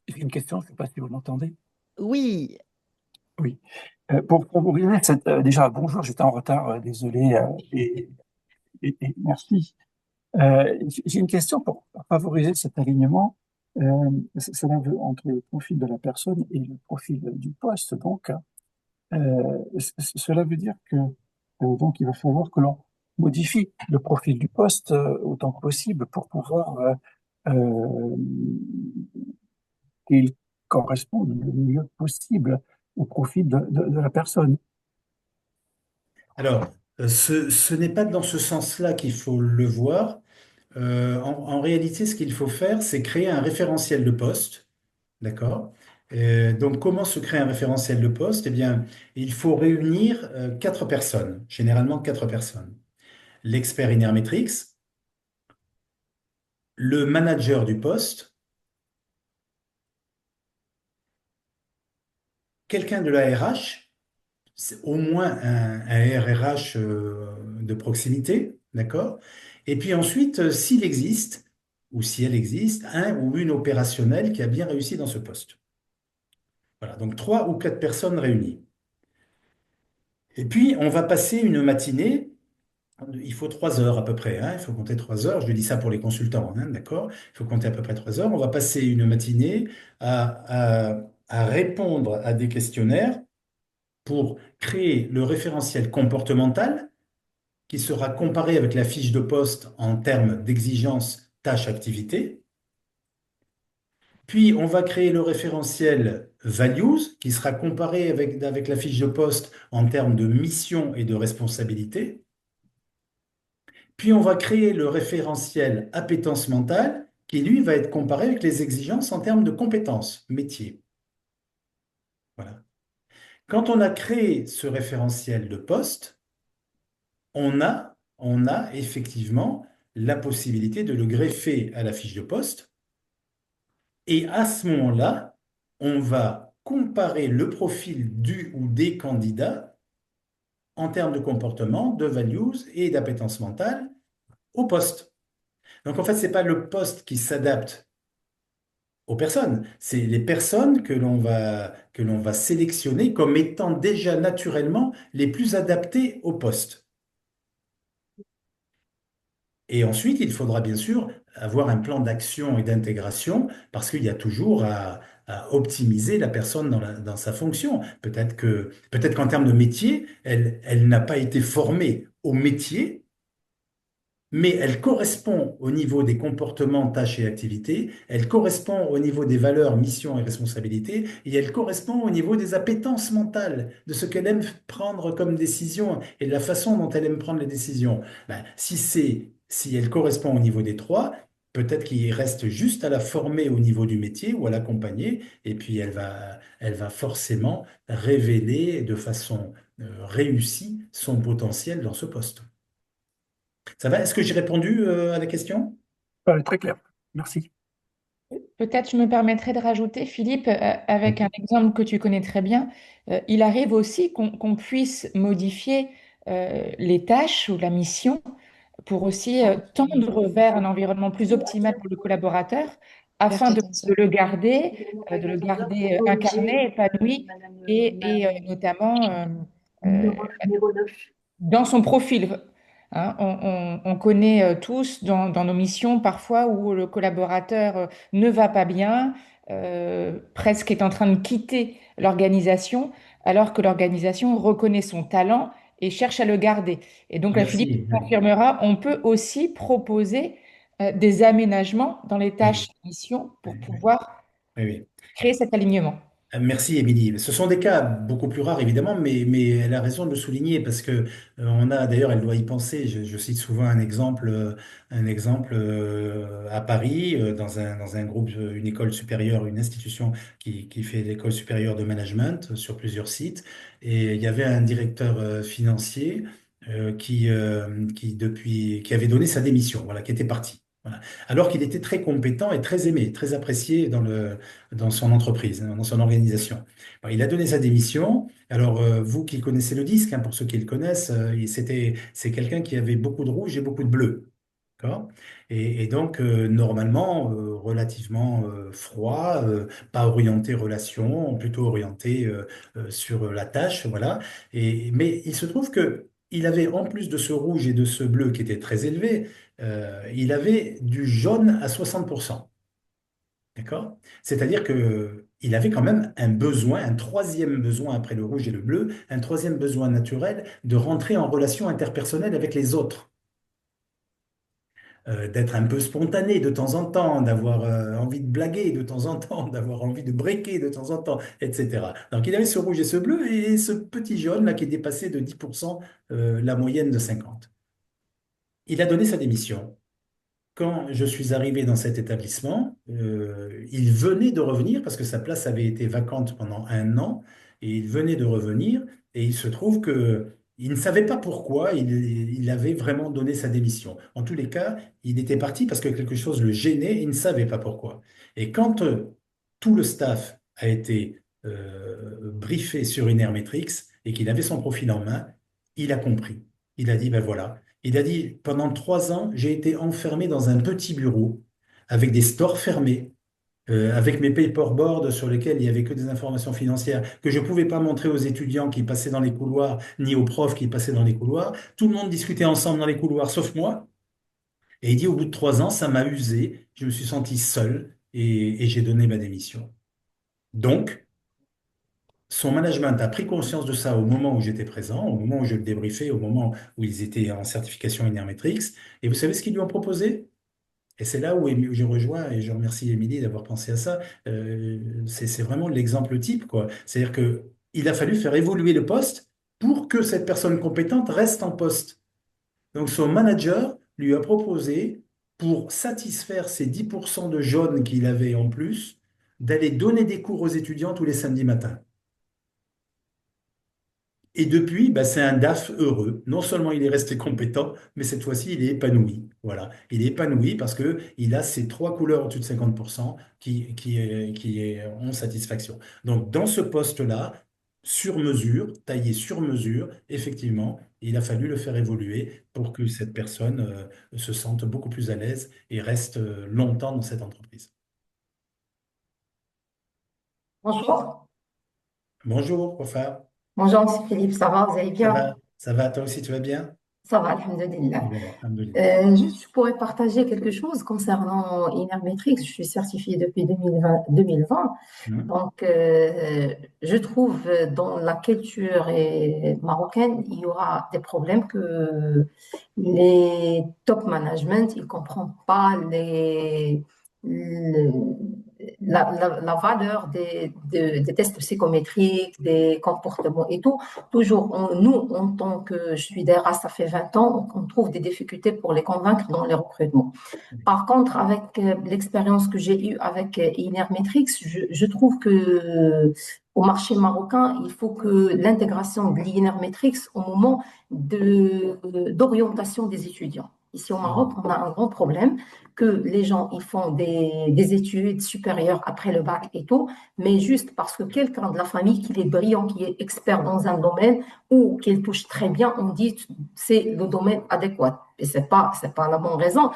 Speaker 4: J'ai une question, je ne sais pas si vous m'entendez.
Speaker 1: Oui,
Speaker 4: Oui. Pour favoriser cette. Déjà, bonjour, j'étais en retard, désolé, et merci. J'ai une question pour favoriser cet alignement. Cela veut entre le profil de la personne et le profil du poste. Donc, cela veut dire que donc il va falloir que l'on modifie le profil du poste autant que possible pour pouvoir euh, qu'il corresponde le mieux possible au profil de la personne.
Speaker 2: Alors, ce n'est pas dans ce sens-là qu'il faut le voir. En réalité, ce qu'il faut faire, c'est créer un référentiel de poste. D'accord? Donc, comment se crée un référentiel de poste? Eh bien, il faut réunir quatre personnes, généralement quatre personnes. L'expert Inermetrix, le manager du poste, quelqu'un de la RH, c'est au moins un RRH de proximité, d'accord? Et puis ensuite, s'il existe, ou si elle existe, un ou une opérationnelle qui a bien réussi dans ce poste. Voilà, donc trois ou quatre personnes réunies. Et puis, on va passer une matinée, il faut 3 heures à peu près, hein, il faut compter 3 heures, je dis ça pour les consultants, hein, d'accord? Il faut compter à peu près 3 heures. On va passer une matinée à répondre à des questionnaires pour créer le référentiel comportemental qui sera comparé avec la fiche de poste en termes d'exigence, tâche, activité. Puis, on va créer le référentiel values qui sera comparé avec la fiche de poste en termes de mission et de responsabilité. Puis, on va créer le référentiel appétence mentale qui, lui, va être comparé avec les exigences en termes de compétences, métier. Voilà. Quand on a créé ce référentiel de poste, on a effectivement la possibilité de le greffer à la fiche de poste. Et à ce moment-là, on va comparer le profil du ou des candidats en termes de comportement, de values et d'appétence mentale au poste. Donc en fait, ce n'est pas le poste qui s'adapte aux personnes, c'est les personnes que l'on va sélectionner comme étant déjà naturellement les plus adaptées au poste. Et ensuite, il faudra bien sûr avoir un plan d'action et d'intégration parce qu'il y a toujours à optimiser la personne dans sa fonction. Peut-être qu'en termes de métier, elle n'a pas été formée au métier, mais elle correspond au niveau des comportements, tâches et activités, elle correspond au niveau des valeurs, missions et responsabilités, et elle correspond au niveau des appétences mentales, de ce qu'elle aime prendre comme décision et de la façon dont elle aime prendre les décisions. Ben, si elle correspond au niveau des trois, peut-être qu'il reste juste à la former au niveau du métier ou à l'accompagner, et puis elle va forcément révéler de façon réussie son potentiel dans ce poste. Ça va? Est-ce que j'ai répondu à la question?
Speaker 4: Très clair. Merci.
Speaker 5: Peut-être je me permettrais de rajouter, Philippe, avec un
Speaker 2: Mhm.
Speaker 5: exemple que tu connais très bien, il arrive aussi qu'on puisse modifier les tâches ou la mission pour aussi tendre vers un environnement plus optimal pour le collaborateur
Speaker 3: Perte
Speaker 5: afin
Speaker 3: attention.
Speaker 5: de le garder incarné, épanoui et notamment euh, dans son profil. Hein. On connaît tous dans nos missions parfois où le collaborateur ne va pas bien, presque est en train de quitter l'organisation, alors que l'organisation reconnaît son talent et cherche à le garder. Et donc, la Philippe
Speaker 2: Merci. Oui,
Speaker 5: confirmera, on peut aussi proposer des aménagements dans les tâches
Speaker 2: oui,
Speaker 5: et missions
Speaker 2: oui,
Speaker 5: pour
Speaker 2: oui,
Speaker 5: pouvoir
Speaker 2: oui, oui.
Speaker 5: créer cet alignement.
Speaker 2: Merci, Émilie. Ce sont des cas beaucoup plus rares, évidemment, mais elle a raison de le souligner parce que on a, d'ailleurs, elle doit y penser. Je cite souvent un exemple à Paris, dans un groupe, une école supérieure, une institution qui fait l'école supérieure de management sur plusieurs sites. Et il y avait un directeur financier qui avait donné sa démission, voilà, qui était parti. Voilà. Alors qu'il était très compétent et très aimé, très apprécié dans son entreprise, hein, dans son organisation. Bon, il a donné sa démission. Alors, vous qui connaissez le disque, hein, pour ceux qui le connaissent, c'est quelqu'un qui avait beaucoup de rouge et beaucoup de bleu. D'accord. Et donc, normalement, relativement froid, pas orienté relation, plutôt orienté sur la tâche, voilà. Mais il se trouve que il avait, en plus de ce rouge et de ce bleu qui était très élevé, il avait du jaune à 60%. D'accord? C'est-à-dire que il avait quand même un besoin, un troisième besoin après le rouge et le bleu, un troisième besoin naturel de rentrer en relation interpersonnelle avec les autres, d'être un peu spontané de temps en temps, d'avoir envie de blaguer de temps en temps, d'avoir envie de breaker de temps en temps, etc. Donc il avait ce rouge et ce bleu et ce petit jaune là qui dépassait de 10% la moyenne de 50. Il a donné sa démission. Quand je suis arrivé dans cet établissement, il venait de revenir parce que sa place avait été vacante pendant un an et il venait de revenir et il se trouve que il ne savait pas pourquoi il avait vraiment donné sa démission. En tous les cas, il était parti parce que quelque chose le gênait et il ne savait pas pourquoi. Et quand tout le staff a été briefé sur Inermetrix et qu'il avait son profil en main, il a compris. Il a dit, ben voilà. Il a dit, pendant 3 ans, j'ai été enfermé dans un petit bureau avec des stores fermés, avec mes paperboards sur lesquels il n'y avait que des informations financières que je ne pouvais pas montrer aux étudiants qui passaient dans les couloirs, ni aux profs qui passaient dans les couloirs. Tout le monde discutait ensemble dans les couloirs, sauf moi. Et il dit, au bout de 3 ans, ça m'a usé, je me suis senti seul et j'ai donné ma démission. Donc, son management a pris conscience de ça au moment où j'étais présent, au moment où je le débriefais, au moment où ils étaient en certification Inermetrix. Et vous savez ce qu'ils lui ont proposé? Et c'est là où je rejoins et je remercie Émilie d'avoir pensé à ça. C'est vraiment l'exemple type, quoi. C'est-à-dire que il a fallu faire évoluer le poste pour que cette personne compétente reste en poste. Donc son manager lui a proposé, pour satisfaire ces 10% de jaunes qu'il avait en plus, d'aller donner des cours aux étudiants tous les samedis matins. Et depuis, bah, c'est un DAF heureux. Non seulement il est resté compétent, mais cette fois-ci, il est épanoui. Voilà. Il est épanoui parce que il a ces trois couleurs au-dessus de 50% ont satisfaction. Donc, dans ce poste-là, sur mesure, taillé sur mesure, effectivement, il a fallu le faire évoluer pour que cette personne se sente beaucoup plus à l'aise et reste longtemps dans cette entreprise.
Speaker 6: Bonjour.
Speaker 2: Bonjour, Wafa.
Speaker 6: Bonjour, Monsieur Philippe, ça va, vous allez bien?
Speaker 2: Ça va, toi aussi, tu vas bien?
Speaker 6: Ça va, alhamdulillah.
Speaker 2: Bon, alhamdoulilah.
Speaker 6: Juste, je pourrais partager quelque chose concernant Inermetrix. Je suis certifiée depuis 2020.
Speaker 2: Hum,
Speaker 6: Donc, je trouve dans la culture marocaine, il y aura des problèmes que les top management, ils ne comprennent pas le- la valeur des tests psychométriques, des comportements et tout. Toujours, nous, en tant que je suis DRH, ça fait 20 ans, on trouve des difficultés pour les convaincre dans les recrutements. Par contre, avec l'expérience que j'ai eue avec Inermetrix, je trouve que au marché marocain, il faut que l'intégration de l'Inermetrix au moment d'orientation des étudiants. Ici au Maroc, on a un grand problème que les gens, ils font des études supérieures après le bac et tout, mais juste parce que quelqu'un de la famille qui est brillant, qui est expert dans un domaine ou qu'il touche très bien, on dit c'est le domaine adéquat. Et c'est pas la bonne raison.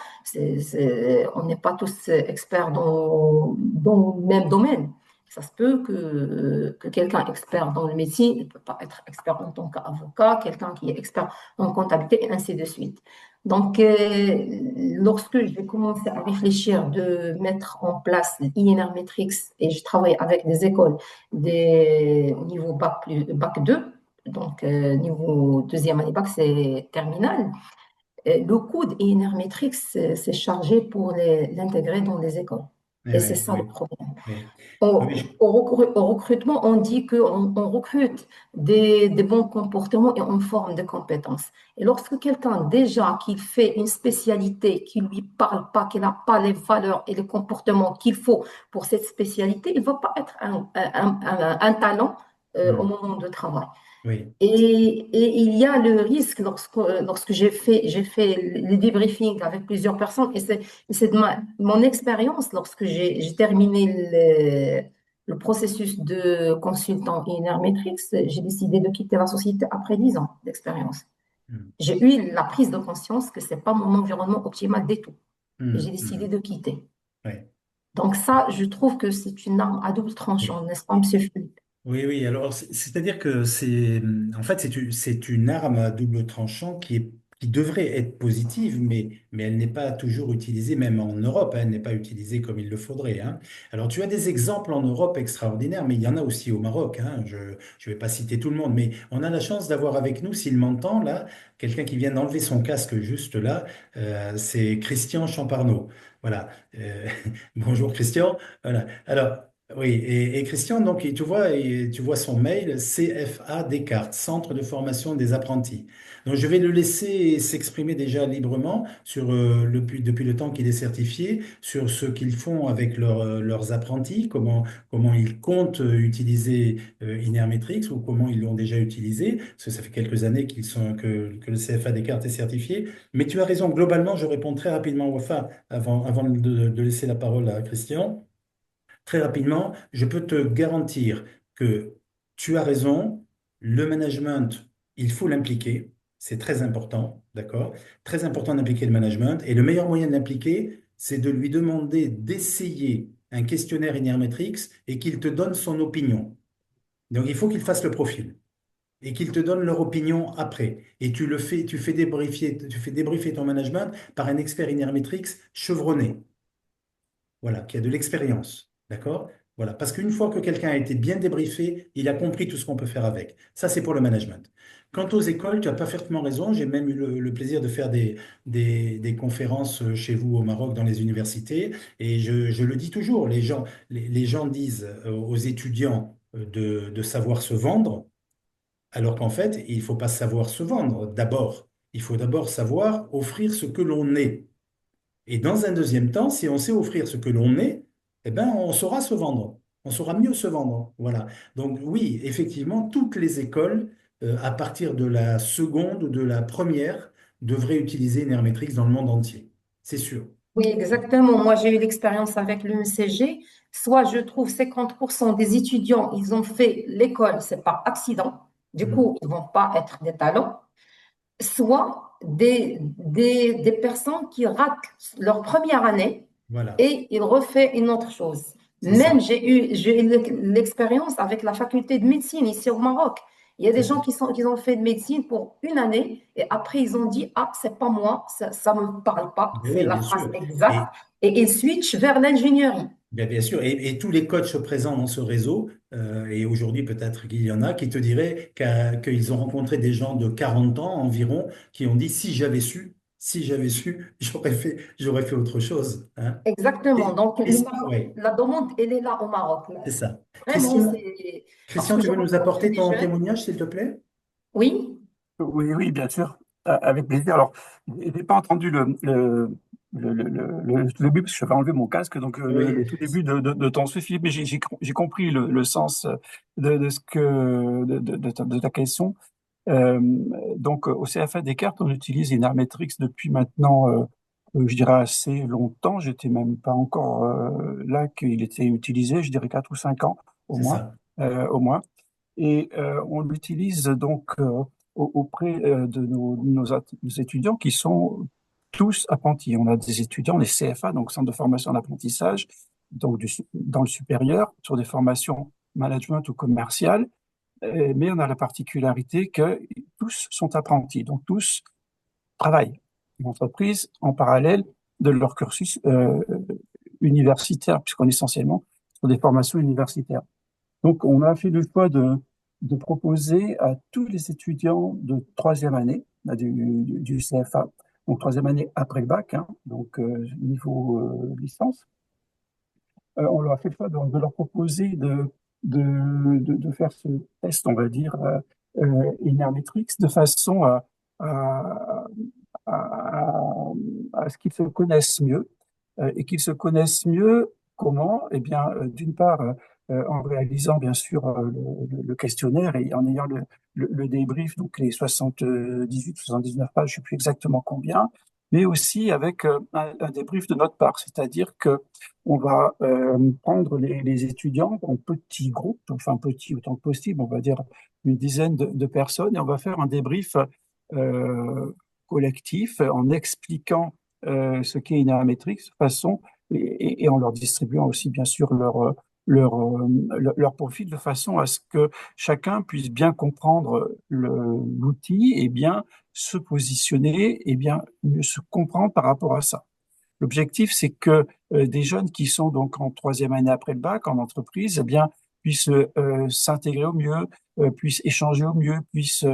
Speaker 6: On n'est pas tous experts dans le même domaine. Ça se peut que quelqu'un expert dans le métier ne peut pas être expert en tant qu'avocat, quelqu'un qui est expert en comptabilité, et ainsi de suite. Donc, lorsque j'ai commencé à réfléchir de mettre en place l'INR Matrix et je travaille avec des écoles au niveau bac 2, donc niveau deuxième année bac, c'est terminal, le coût d'INR Matrix, c'est chargé pour l'intégrer dans les écoles.
Speaker 2: Eh
Speaker 6: Et c'est
Speaker 2: ouais,
Speaker 6: ça le
Speaker 2: oui,
Speaker 6: problème.
Speaker 2: oui. Oui,
Speaker 6: Au, au recrutement, on dit qu'on recrute des bons comportements et on forme des compétences. Et lorsque quelqu'un déjà qui fait une spécialité qui ne lui parle pas, qui n'a pas les valeurs et les comportements qu'il faut pour cette spécialité, il ne va pas être un talent au
Speaker 2: Hmm.
Speaker 6: moment de travail.
Speaker 2: Oui,
Speaker 6: Et il y a le risque lorsque j'ai fait les debriefings avec plusieurs personnes, et c'est de mon expérience, lorsque j'ai terminé le processus de consultant INR Matrix, j'ai décidé de quitter la société après 10 ans d'expérience.
Speaker 2: hmm.
Speaker 6: J'ai eu la prise de conscience que ce n'est pas mon environnement optimal du tout. Et
Speaker 2: Hmm,
Speaker 6: j'ai décidé
Speaker 2: hmm.
Speaker 6: de quitter.
Speaker 2: Ouais.
Speaker 6: Donc ça, je trouve que c'est une arme à double tranchant,
Speaker 2: Oui.
Speaker 6: n'est-ce pas, Monsieur Philippe?
Speaker 2: Oui, oui. Alors, c'est-à-dire que en fait, c'est une arme à double tranchant qui devrait être positive, mais elle n'est pas toujours utilisée, même en Europe, hein, elle n'est pas utilisée comme il le faudrait, hein. Alors, tu as des exemples en Europe extraordinaires, mais il y en a aussi au Maroc, hein. Je ne vais pas citer tout le monde, mais on a la chance d'avoir avec nous, s'il m'entend là, quelqu'un qui vient d'enlever son casque juste là, c'est Christian Champarneau. Voilà. Bonjour Christian. Voilà. Alors, oui, et Christian, donc, tu vois son mail, CFA Descartes, Centre de formation des apprentis. Donc, je vais le laisser s'exprimer déjà librement sur depuis le temps qu'il est certifié, sur ce qu'ils font avec leurs apprentis, comment ils comptent utiliser Inermetrix ou comment ils l'ont déjà utilisé, parce que ça fait quelques années que le CFA Descartes est certifié. Mais tu as raison, globalement, je réponds très rapidement, Wafa, avant de laisser la parole à Christian. Très rapidement, je peux te garantir que tu as raison, le management, il faut l'impliquer, c'est très important, d'accord? Très important d'impliquer le management, et le meilleur moyen de l'impliquer, c'est de lui demander d'essayer un questionnaire Inermetrix et qu'il te donne son opinion. Donc il faut qu'il fasse le profil et qu'il te donne leur opinion après. Et tu fais débriefer ton management par un expert Inermetrix chevronné. Voilà, qui a de l'expérience. D'accord? Voilà. Parce qu'une fois que quelqu'un a été bien débriefé, il a compris tout ce qu'on peut faire avec. Ça, c'est pour le management. Quant aux écoles, tu as parfaitement raison. J'ai même eu le plaisir de faire des conférences chez vous au Maroc dans les universités. Et je le dis toujours, les gens disent aux étudiants de savoir se vendre, alors qu'en fait, il ne faut pas savoir se vendre d'abord. Il faut d'abord savoir offrir ce que l'on est. Et dans un deuxième temps, si on sait offrir ce que l'on est, eh ben, on saura se vendre. On saura mieux se vendre. Voilà. Donc oui, effectivement, toutes les écoles, à partir de la seconde ou de la première, devraient utiliser Nermetrix dans le monde entier. C'est sûr.
Speaker 6: Oui, exactement. Moi, j'ai eu l'expérience avec l'UMCG. Soit je trouve 50% des étudiants, ils ont fait l'école, c'est par accident. Du
Speaker 2: Mm.
Speaker 6: coup, ils vont pas être des talents. Soit des personnes qui ratent leur première année
Speaker 2: Voilà.
Speaker 6: et ils refont une autre chose.
Speaker 2: C'est ça.
Speaker 6: Même j'ai eu l'expérience avec la faculté de médecine ici au Maroc. Il y a des
Speaker 2: C'est ça.
Speaker 6: gens qui ont fait de médecine pour une année et après ils ont dit, ah, c'est pas moi, ça me parle pas,
Speaker 2: Ben
Speaker 6: c'est
Speaker 2: oui,
Speaker 6: la
Speaker 2: bien
Speaker 6: phrase
Speaker 2: sûr.
Speaker 6: exacte.
Speaker 2: Et,
Speaker 6: Et ils switchent vers l'ingénierie.
Speaker 2: bien sûr, et tous les coachs présents dans ce réseau, et aujourd'hui peut-être qu'il y en a, qui te diraient qu'ils ont rencontré des gens de 40 ans environ qui ont dit si j'avais su, j'aurais fait autre chose, hein.
Speaker 6: Exactement.
Speaker 2: Et,
Speaker 6: Donc,
Speaker 2: et ouais,
Speaker 6: la demande, elle est là au Maroc.
Speaker 2: c'est ça.
Speaker 6: Vraiment,
Speaker 2: Christian,
Speaker 6: c'est parce
Speaker 2: Christian,
Speaker 6: que
Speaker 2: tu
Speaker 6: je
Speaker 2: veux nous
Speaker 6: rencontre
Speaker 2: apporter
Speaker 6: des
Speaker 2: ton
Speaker 6: jeunes.
Speaker 2: témoignage, s'il te plaît?
Speaker 6: Oui,
Speaker 4: Oui, oui, bien sûr, avec plaisir. Alors, je n'ai pas entendu le début parce que j'avais enlevé mon casque, donc
Speaker 2: Oui,
Speaker 4: le tout début de ton souci, Philippe, mais j'ai compris le sens de ce que de ta question. Euh, donc, au CFA Descartes, on utilise Inermetrix depuis maintenant, je dirais, assez longtemps. J'étais même pas encore là qu'il était utilisé, je dirais 4 ou 5 ans au
Speaker 2: C'est
Speaker 4: moins.
Speaker 2: ça.
Speaker 4: Au moins. Et on l'utilise donc auprès de nos étudiants qui sont tous apprentis. On a des étudiants, les CFA, donc Centre de formation d'apprentissage, donc dans le supérieur, sur des formations management ou commerciales, mais on a la particularité que tous sont apprentis, donc tous travaillent en entreprise en parallèle de leur cursus universitaire, puisqu'on est essentiellement sur des formations universitaires. Donc, on a fait le choix de proposer à tous les étudiants de troisième année du CFA, donc troisième année après le bac, hein, donc niveau licence, on leur a fait le choix de leur proposer de faire ce test, on va dire, Inermetrix, de façon à, à, à ce qu'ils se connaissent mieux et qu'ils se connaissent mieux comment? Eh bien, d'une part, en réalisant bien sûr le questionnaire et en ayant le débrief, donc les 78, 79 pages, je ne sais plus exactement combien, mais aussi avec un débrief de notre part, c'est-à-dire que on va prendre les étudiants en petits groupes, enfin petits autant que possible, on va dire une dizaine de personnes, et on va faire un débrief euh, collectif en expliquant ce qu'est une Inermetrix de façon et en leur distribuant aussi bien sûr leur profil de façon à ce que chacun puisse bien comprendre l'outil et bien se positionner et bien mieux se comprendre par rapport à ça. L'objectif, c'est que des jeunes qui sont donc en troisième année après le bac en entreprise, eh bien, puissent s'intégrer au mieux, puissent échanger au mieux, puissent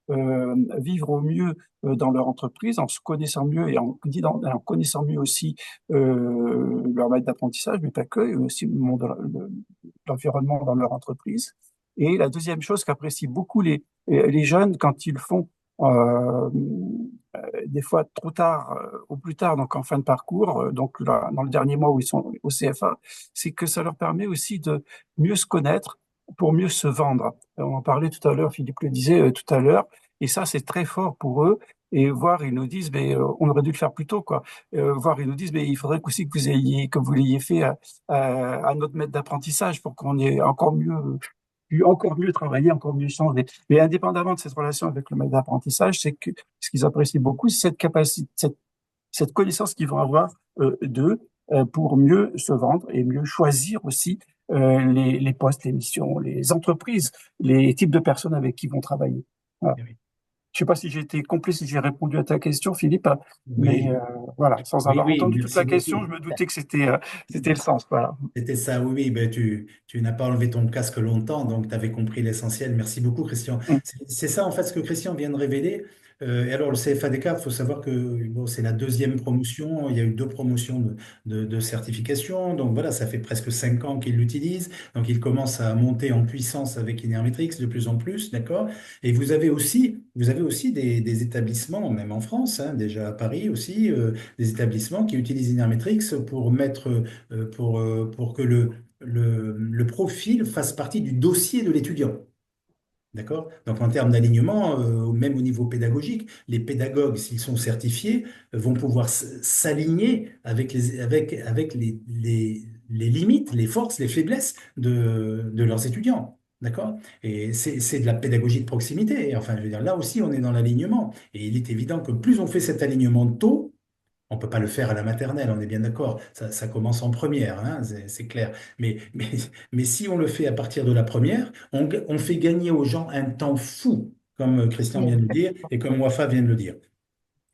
Speaker 4: vivre au mieux dans leur entreprise en se connaissant mieux et en connaissant mieux aussi leur maître d'apprentissage, mais pas que, et aussi l'environnement dans leur entreprise. Et la deuxième chose qu'apprécient beaucoup les jeunes quand ils font euh, des fois trop tard ou plus tard, donc en fin de parcours, donc là, dans le dernier mois où ils sont au CFA, c'est que ça leur permet aussi de mieux se connaître pour mieux se vendre. On en parlait tout à l'heure, Philippe le disait tout à l'heure, et ça c'est très fort pour eux. Et voir, ils nous disent, mais on aurait dû le faire plus tôt, quoi. Voir, ils nous disent, mais il faudrait aussi que vous l'ayez fait à notre maître d'apprentissage pour qu'on ait encore mieux pu encore mieux travailler, encore mieux changer. Mais indépendamment de cette relation avec le maître d'apprentissage, c'est que ce qu'ils apprécient beaucoup, c'est cette capacité, cette connaissance qu'ils vont avoir d'eux pour mieux se vendre et mieux choisir aussi les postes, les missions, les entreprises, les types de personnes avec qui ils vont travailler. Voilà.
Speaker 2: Eh oui.
Speaker 4: Je ne sais pas si j'ai été complet, si j'ai répondu à ta question, Philippe, mais
Speaker 2: Oui,
Speaker 4: voilà, sans
Speaker 2: oui,
Speaker 4: avoir
Speaker 2: oui,
Speaker 4: entendu toute
Speaker 2: merci
Speaker 4: la question, je
Speaker 2: beaucoup.
Speaker 4: me doutais que c'était le sens. Voilà.
Speaker 2: C'était ça, oui, oui, ben tu n'as pas enlevé ton casque longtemps, donc tu avais compris l'essentiel. Merci beaucoup, Christian.
Speaker 4: Mm.
Speaker 2: C'est ça, en fait, ce que Christian vient de révéler. Et alors, le CFA Descartes, il faut savoir que bon, c'est la deuxième promotion. Il y a eu deux promotions de certification. Donc voilà, ça fait presque 5 ans qu'il l'utilise. Donc il commence à monter en puissance avec Inermetrix de plus en plus, d'accord? Et vous avez aussi des établissements, même en France, hein, déjà à Paris aussi, des établissements qui utilisent Inermetrix pour mettre pour que le profil fasse partie du dossier de l'étudiant. D'accord? Donc en termes d'alignement, même au niveau pédagogique, les pédagogues, s'ils sont certifiés, vont pouvoir s'aligner avec les limites, les forces, les faiblesses de leurs étudiants. D'accord? Et c'est de la pédagogie de proximité. Enfin, je veux dire, là aussi, on est dans l'alignement. Et il est évident que plus on fait cet alignement tôt, on ne peut pas le faire à la maternelle, on est bien d'accord. Ça commence en première, hein, c'est clair. Mais si on le fait à partir de la première, on fait gagner aux gens un temps fou, comme Christian vient de le dire et comme Wafa vient de le dire.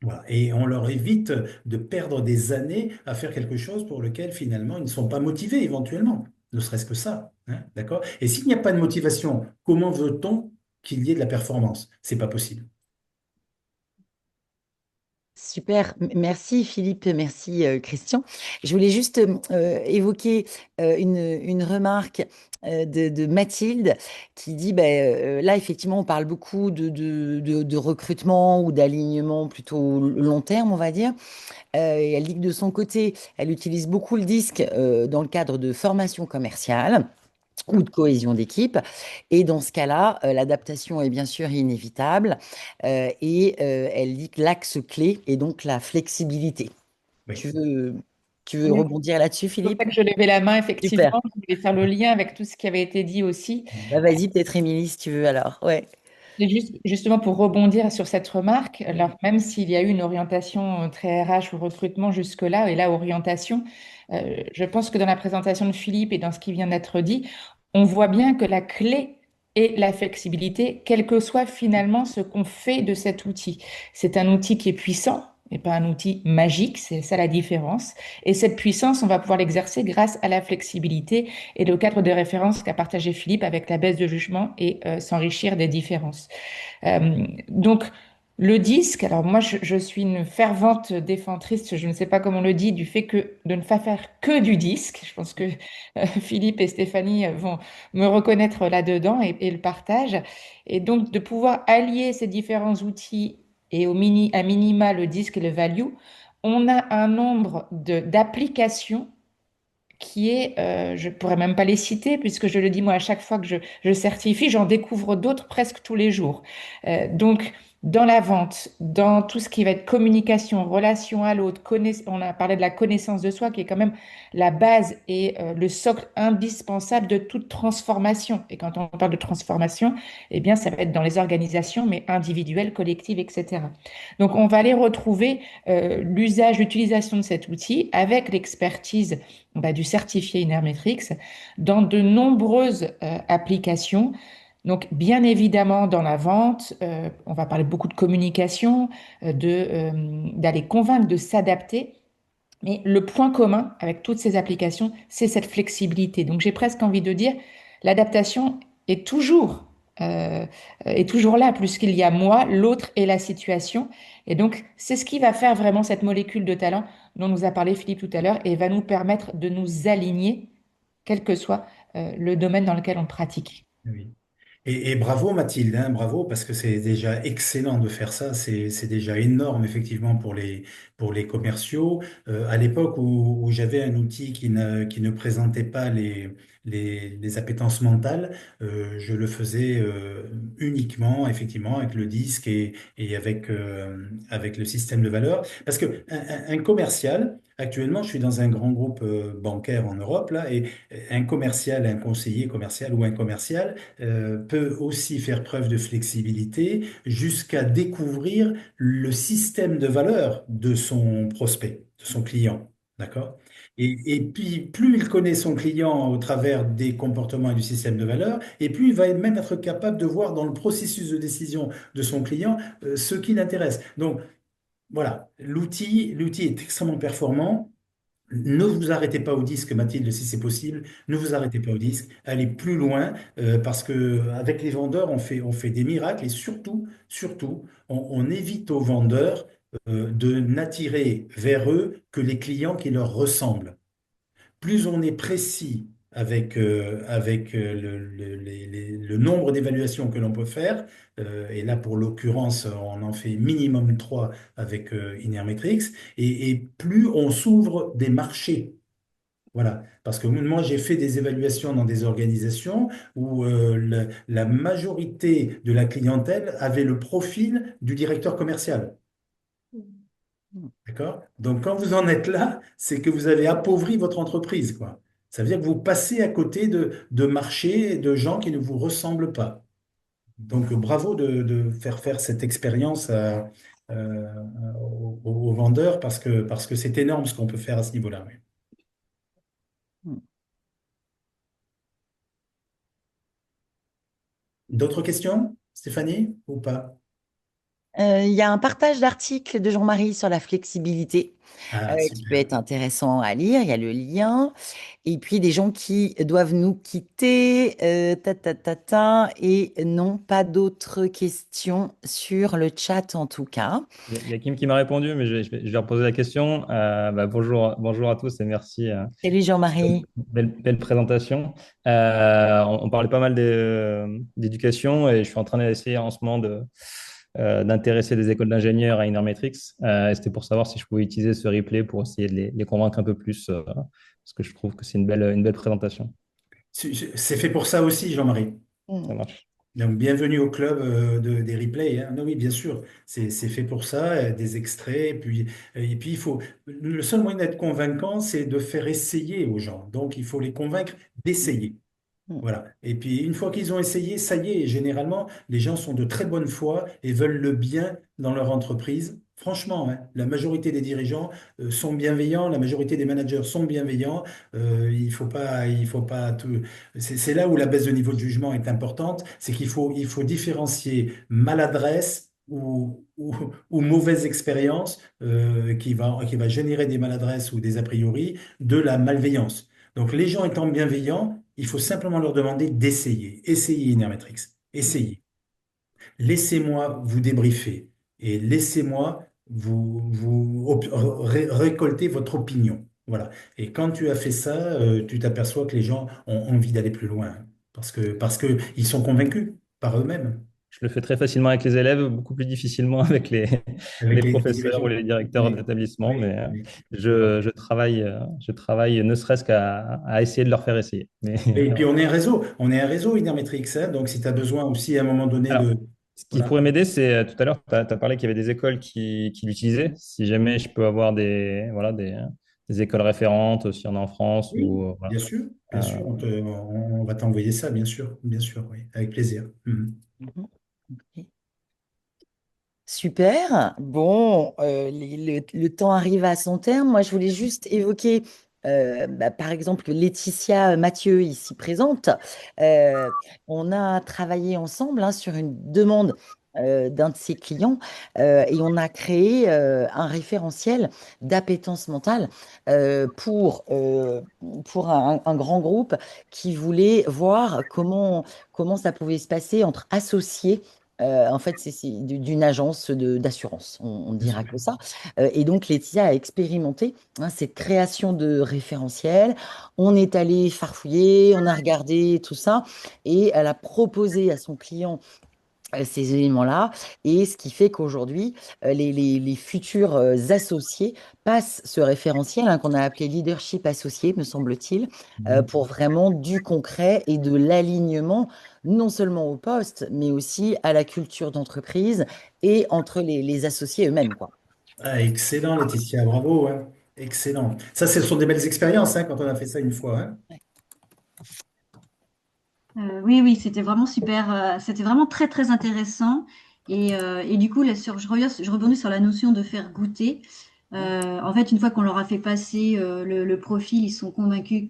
Speaker 2: Voilà. Et on leur évite de perdre des années à faire quelque chose pour lequel finalement ils ne sont pas motivés éventuellement, ne serait-ce que ça, hein, d'accord? Et s'il n'y a pas de motivation, comment veut-on qu'il y ait de la performance? C'est pas possible.
Speaker 1: Super, merci Philippe, merci Christian. Je voulais juste évoquer une remarque de Mathilde qui dit, ben, là effectivement on parle beaucoup de recrutement ou d'alignement plutôt long terme on va dire. Et elle dit que de son côté elle utilise beaucoup le disque dans le cadre de formation commerciale. ou de cohésion d'équipe. Et dans ce cas-là, l'adaptation est bien sûr inévitable elle dit que l'axe clé est donc la flexibilité.
Speaker 2: Oui.
Speaker 1: Tu veux, tu veux
Speaker 5: Oui,
Speaker 1: rebondir là-dessus,
Speaker 5: c'est pour
Speaker 1: Philippe?
Speaker 5: ça que je levais la main,
Speaker 1: Super.
Speaker 5: effectivement. Je voulais faire le lien avec tout ce qui avait été dit aussi.
Speaker 1: Bah, vas-y, peut-être Émilie, si tu veux alors. Ouais.
Speaker 5: Et justement, pour rebondir sur cette remarque, alors même s'il y a eu une orientation très RH ou recrutement jusque-là, et là, orientation, je pense que dans la présentation de Philippe et dans ce qui vient d'être dit, on voit bien que la clé est la flexibilité, quel que soit finalement ce qu'on fait de cet outil. C'est un outil qui est puissant et pas un outil magique, c'est ça la différence. Et cette puissance, on va pouvoir l'exercer grâce à la flexibilité et le cadre de référence qu'a partagé Philippe avec la baisse de jugement et s'enrichir des différences. Donc, le disque, alors moi je suis une fervente défendriste, je ne sais pas comment on le dit, du fait que de ne pas faire que du disque. Je pense que Philippe et Stéphanie vont me reconnaître là-dedans et le partage. Et donc de pouvoir allier ces différents outils et à minima le disque et le value, on a un nombre d'applications qui est, je pourrais même pas les citer, puisque je le dis moi à chaque fois que je certifie, j'en découvre d'autres presque tous les jours. Donc, dans la vente, dans tout ce qui va être communication, relation à l'autre, on a parlé de la connaissance de soi, qui est quand même la base et le socle indispensable de toute transformation. Et quand on parle de transformation, eh bien, ça va être dans les organisations, mais individuelles, collectives, etc. Donc, on va aller retrouver l'usage, l'utilisation de cet outil avec l'expertise du certifié Inermetrix dans de nombreuses applications. Donc, bien évidemment, dans la vente, on va parler beaucoup de communication, d'aller convaincre, de s'adapter. Mais le point commun avec toutes ces applications, c'est cette flexibilité. Donc, j'ai presque envie de dire, l'adaptation est toujours, euh, est toujours là, plus qu'il y a moi, l'autre et la situation. Et donc, c'est ce qui va faire vraiment cette molécule de talent dont nous a parlé Philippe tout à l'heure et va nous permettre de nous aligner, quel que soit le domaine dans lequel on pratique.
Speaker 2: Oui. Et bravo Mathilde, hein, bravo, parce que c'est déjà excellent de faire ça, c'est déjà énorme effectivement pour les commerciaux. À l'époque où j'avais un outil qui ne présentait pas les appétences mentales, je le faisais uniquement effectivement avec le disque et avec le système de valeur. Parce que un commercial, actuellement je suis dans un grand groupe bancaire en Europe là, et un commercial, un conseiller commercial ou un commercial, peut aussi faire preuve de flexibilité jusqu'à découvrir le système de valeur de son prospect, de son client. D'accord? Et puis, plus il connaît son client au travers des comportements et du système de valeur, et plus il va même être capable de voir dans le processus de décision de son client ce qui l'intéresse. Donc, voilà, l'outil est extrêmement performant. Ne vous arrêtez pas au disque, Mathilde, si c'est possible. Ne vous arrêtez pas au disque. Allez plus loin parce que avec les vendeurs, on fait des miracles et surtout, on évite aux vendeurs de n'attirer vers eux que les clients qui leur ressemblent. Plus on est précis avec le nombre d'évaluations que l'on peut faire, et là pour l'occurrence on en fait minimum 3 avec Inermetrix, et plus on s'ouvre des marchés. Voilà, parce que moi j'ai fait des évaluations dans des organisations où la majorité de la clientèle avait le profil du directeur commercial. D'accord? Donc, quand vous en êtes là, c'est que vous avez appauvri votre entreprise, quoi. Ça veut dire que vous passez à côté de marchés et de gens qui ne vous ressemblent pas. Donc, bravo de faire faire cette expérience aux vendeurs parce que c'est énorme ce qu'on peut faire à ce niveau-là. Oui. D'autres questions, Stéphanie, ou pas?
Speaker 1: Il y a un partage d'articles de Jean-Marie sur la flexibilité
Speaker 2: Ah,
Speaker 1: qui peut
Speaker 2: super.
Speaker 1: être intéressant à lire. Il y a le lien. Et puis des gens qui doivent nous quitter. Et non, pas d'autres questions sur le chat en tout cas.
Speaker 7: Il y a Kim qui m'a répondu, mais je vais reposer la question. Bonjour, bonjour à tous et merci.
Speaker 1: Salut Jean-Marie.
Speaker 7: Belle présentation. On parlait pas mal d'éducation et je suis en train d'essayer en ce moment d'intéresser des écoles d'ingénieurs à Inermetrix. Et c'était pour savoir si je pouvais utiliser ce replay pour essayer de les convaincre un peu plus, parce que je trouve que c'est une belle présentation.
Speaker 2: C'est fait pour ça aussi, Jean-Marie.
Speaker 7: Ça
Speaker 1: Mm.
Speaker 7: marche.
Speaker 2: Donc, bienvenue au club des replays, hein. Non, oui, bien sûr, c'est fait pour ça, des extraits. Et puis, le seul moyen d'être convaincant, c'est de faire essayer aux gens. Donc, il faut les convaincre d'essayer.
Speaker 1: Mm.
Speaker 2: Voilà. Et puis, une fois qu'ils ont essayé, ça y est, et généralement, les gens sont de très bonne foi et veulent le bien dans leur entreprise. Franchement, hein, la majorité des dirigeants sont bienveillants, la majorité des managers sont bienveillants. Il faut pas tout. C'est là où la baisse de niveau de jugement est importante, c'est qu'il faut différencier maladresse ou mauvaise expérience qui va générer des maladresses ou des a priori de la malveillance. Donc, les gens étant bienveillants, il faut simplement leur demander d'essayer. Essayez Inermetrix. Essayez. Laissez-moi vous débriefer et laissez-moi récolter votre opinion. Voilà. Et quand tu as fait ça, tu t'aperçois que les gens ont envie d'aller plus loin, hein, parce que ils sont convaincus par eux-mêmes
Speaker 7: Je le fais très facilement avec les élèves, beaucoup plus difficilement avec les
Speaker 2: avec les
Speaker 7: professeurs ou
Speaker 2: dirigeants.
Speaker 7: les directeurs
Speaker 2: Oui,
Speaker 7: d'établissement,
Speaker 2: oui,
Speaker 7: mais
Speaker 2: oui.
Speaker 7: je travaille ne serait-ce qu'à essayer de leur faire essayer. Mais
Speaker 2: Et puis on est un réseau Inermetrix, hein, donc si tu as besoin aussi à un moment donné
Speaker 7: alors,
Speaker 2: de.
Speaker 7: ce qui
Speaker 2: Voilà.
Speaker 7: pourrait m'aider, c'est tout à l'heure, tu as parlé qu'il y avait des écoles qui l'utilisaient. Si jamais je peux avoir voilà, des écoles référentes, s'il y en a en France,
Speaker 2: Oui,
Speaker 7: ou voilà.
Speaker 2: bien sûr, on va t'envoyer ça, bien sûr, oui, avec plaisir. Mhm.
Speaker 1: Mhm. Ok. Super. Bon, le temps arrive à son terme. Moi, je voulais juste évoquer, par exemple, Laetitia Mathieu, ici présente. Euh, on a travaillé ensemble, hein, sur une demande d'un de ses clients, et on a créé un référentiel d'appétence mentale pour un grand groupe qui voulait voir comment ça pouvait se passer entre associés. En fait, c'est d'une agence d'assurance, on
Speaker 2: Bien
Speaker 1: dira
Speaker 2: sûr.
Speaker 1: que ça. Et donc, Laetitia a expérimenté, hein, cette création de référentiels. On est allé farfouiller, on a regardé tout ça, et elle a proposé à son client ces éléments-là, et ce qui fait qu'aujourd'hui, les futurs associés passent ce référentiel, hein, qu'on a appelé leadership associé, me semble-t-il,
Speaker 2: Mhm.
Speaker 1: pour vraiment du concret et de l'alignement, non seulement au poste, mais aussi à la culture d'entreprise et entre les associés eux-mêmes, quoi.
Speaker 2: Ah, excellent, Laetitia, bravo, hein. Excellent. Ça, ce sont des belles expériences, hein, quand on a fait ça une fois, hein.
Speaker 8: Oui, oui, c'était vraiment super. C'était vraiment très, très intéressant. Et du coup, là, je rebondis sur la notion de faire goûter. En fait, une fois qu'on leur a fait passer le profil, ils sont convaincus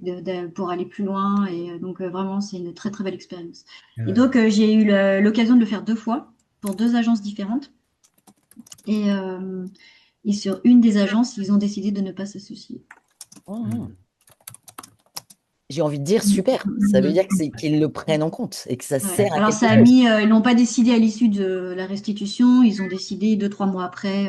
Speaker 8: pour aller plus loin. Et donc, vraiment, c'est une très, très belle expérience. Et
Speaker 2: Ouais.
Speaker 8: donc, j'ai eu l'occasion de le faire 2 fois pour 2 agences différentes. Et, euh, et sur une des agences, ils ont décidé de ne pas s'associer.
Speaker 1: Mhm.
Speaker 2: Mhm.
Speaker 1: J'ai envie de dire super. Ça veut dire que qu'ils le prennent en compte et que ça
Speaker 8: Ouais.
Speaker 1: sert à
Speaker 8: Alors
Speaker 1: quelque
Speaker 8: ça a
Speaker 1: chose.
Speaker 8: mis, ils n'ont pas décidé à l'issue de la restitution, ils ont décidé 2, 3 mois après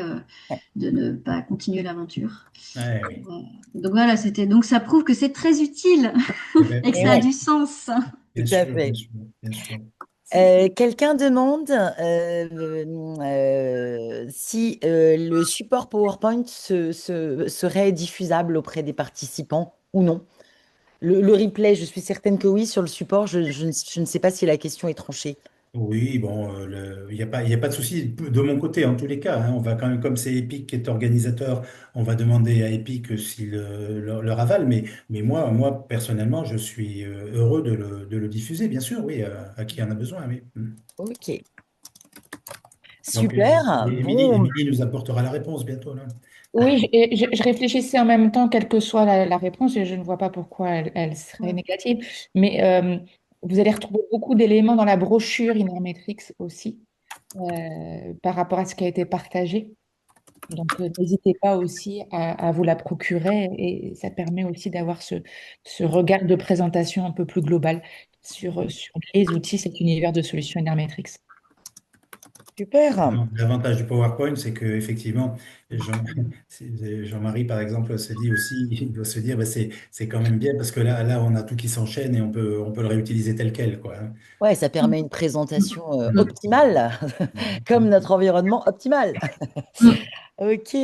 Speaker 1: Ouais.
Speaker 8: de ne pas continuer l'aventure.
Speaker 2: Ouais, oui.
Speaker 8: Ouais. Donc voilà, donc ça prouve que c'est très utile
Speaker 2: Eh ben,
Speaker 8: et que
Speaker 1: Et
Speaker 8: ça a
Speaker 1: ouais,
Speaker 8: du sens.
Speaker 1: tout
Speaker 2: bien
Speaker 1: à
Speaker 2: sûr, bien
Speaker 1: fait.
Speaker 2: sûr, bien sûr.
Speaker 1: Quelqu'un demande si le support PowerPoint serait diffusable auprès des participants ou non. Le replay, je suis certaine que oui. Sur le support, je ne sais pas si la question est tranchée.
Speaker 2: Oui, bon, il y a pas de souci de mon côté en tous les cas, hein. On va quand même, comme c'est Epic qui est organisateur, on va demander à Epic s'il leur avale. Mais moi, personnellement, je suis heureux de le diffuser, bien sûr, oui, à qui en a besoin, oui. Mm.
Speaker 1: Ok,
Speaker 2: Donc,
Speaker 1: super.
Speaker 2: Émilie,
Speaker 1: Bon,
Speaker 2: Émilie nous apportera la réponse bientôt, là.
Speaker 5: Oui, je réfléchissais en même temps, quelle que soit la réponse, et je ne vois pas pourquoi elle serait négative. Mais vous allez retrouver beaucoup d'éléments dans la brochure Inermetrix aussi, par rapport à ce qui a été partagé. Donc, n'hésitez pas aussi à vous la procurer, et ça permet aussi d'avoir ce regard de présentation un peu plus global sur les outils, cet univers de solutions Inermetrix.
Speaker 1: super.
Speaker 2: L'avantage du PowerPoint, c'est que effectivement, Jean, Jean-Marie, par exemple, se dit aussi, il doit se dire, bah, c'est quand même bien parce que là, on a tout qui s'enchaîne et on peut le réutiliser tel quel, quoi, hein.
Speaker 1: Ouais, ça permet une présentation
Speaker 2: Mm.
Speaker 1: optimale, comme
Speaker 2: Mm.
Speaker 1: notre environnement optimal. Ok,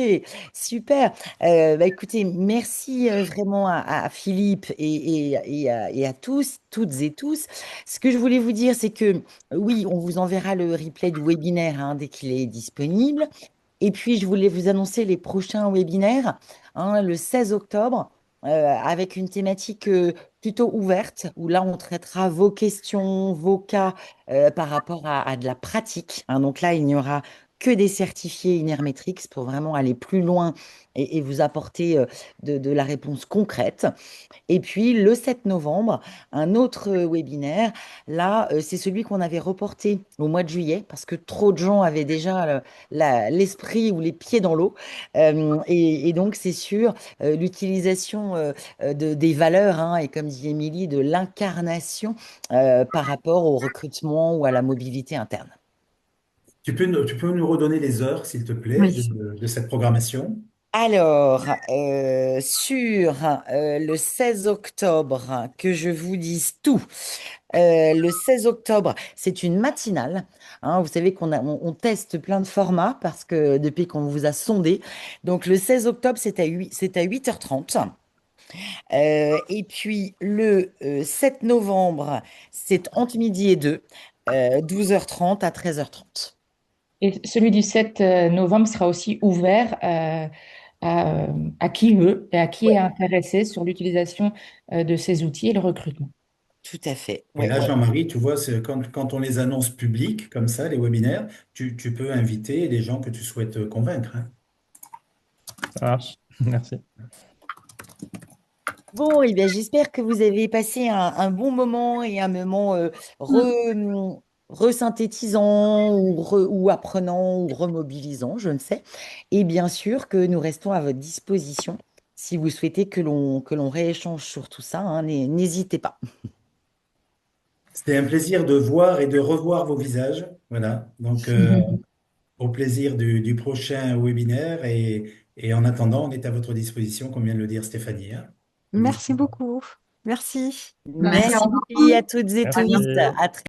Speaker 1: super. Bah, écoutez, merci vraiment à Philippe et à tous, toutes et tous. Ce que je voulais vous dire, c'est que oui, on vous enverra le replay du webinaire hein, dès qu'il est disponible. Et puis, je voulais vous annoncer les prochains webinaires, hein, le 16 octobre, avec une thématique plutôt ouverte, où là, on traitera vos questions, vos cas par rapport à de la pratique. Hein. Donc là, il n'y aura que des certifiés Inermetrix pour vraiment aller plus loin et vous apporter de la réponse concrète. Et puis le 7 novembre, un autre webinaire. Là, c'est celui qu'on avait reporté au mois de juillet parce que trop de gens avaient déjà l'esprit ou les pieds dans l'eau. Et donc, c'est sur l'utilisation des valeurs hein, et comme dit Émilie, de l'incarnation par rapport au recrutement ou à la mobilité interne.
Speaker 2: Tu peux nous redonner les heures, s'il te plaît,
Speaker 8: Oui.
Speaker 2: de cette programmation?
Speaker 1: Alors, sur le 16 octobre, que je vous dise tout. Le 16 octobre, c'est une matinale. Hein, vous savez on teste plein de formats parce que depuis qu'on vous a sondé. Donc, le 16 octobre, c'est à 8h30. Et puis, le 7 novembre, c'est entre midi et 2, 12h30 à 13h30.
Speaker 5: Et celui du 7 novembre sera aussi ouvert à qui veut et à qui est
Speaker 1: Ouais,
Speaker 5: intéressé sur l'utilisation de ces outils et le recrutement.
Speaker 1: tout à fait.
Speaker 2: Et
Speaker 1: Ouais,
Speaker 2: là,
Speaker 1: ouais.
Speaker 2: Jean-Marie, tu vois, quand on les annonce publics, comme ça, les webinaires, tu peux inviter les gens que tu souhaites convaincre, hein.
Speaker 7: Ça marche. Merci.
Speaker 1: Bon, eh bien, j'espère que vous avez passé un bon moment et un moment resynthétisant ou apprenant ou remobilisant, je ne sais. Et bien sûr que nous restons à votre disposition si vous souhaitez que l'on rééchange sur tout ça, hein, n'hésitez pas.
Speaker 2: C'était un plaisir de voir et de revoir vos visages. Voilà. Donc, au plaisir du prochain webinaire. Et en attendant, on est à votre disposition, comme vient de le dire Stéphanie, hein.
Speaker 9: Merci beaucoup. Merci.
Speaker 1: Merci à toutes et tous.
Speaker 7: Merci.
Speaker 1: À très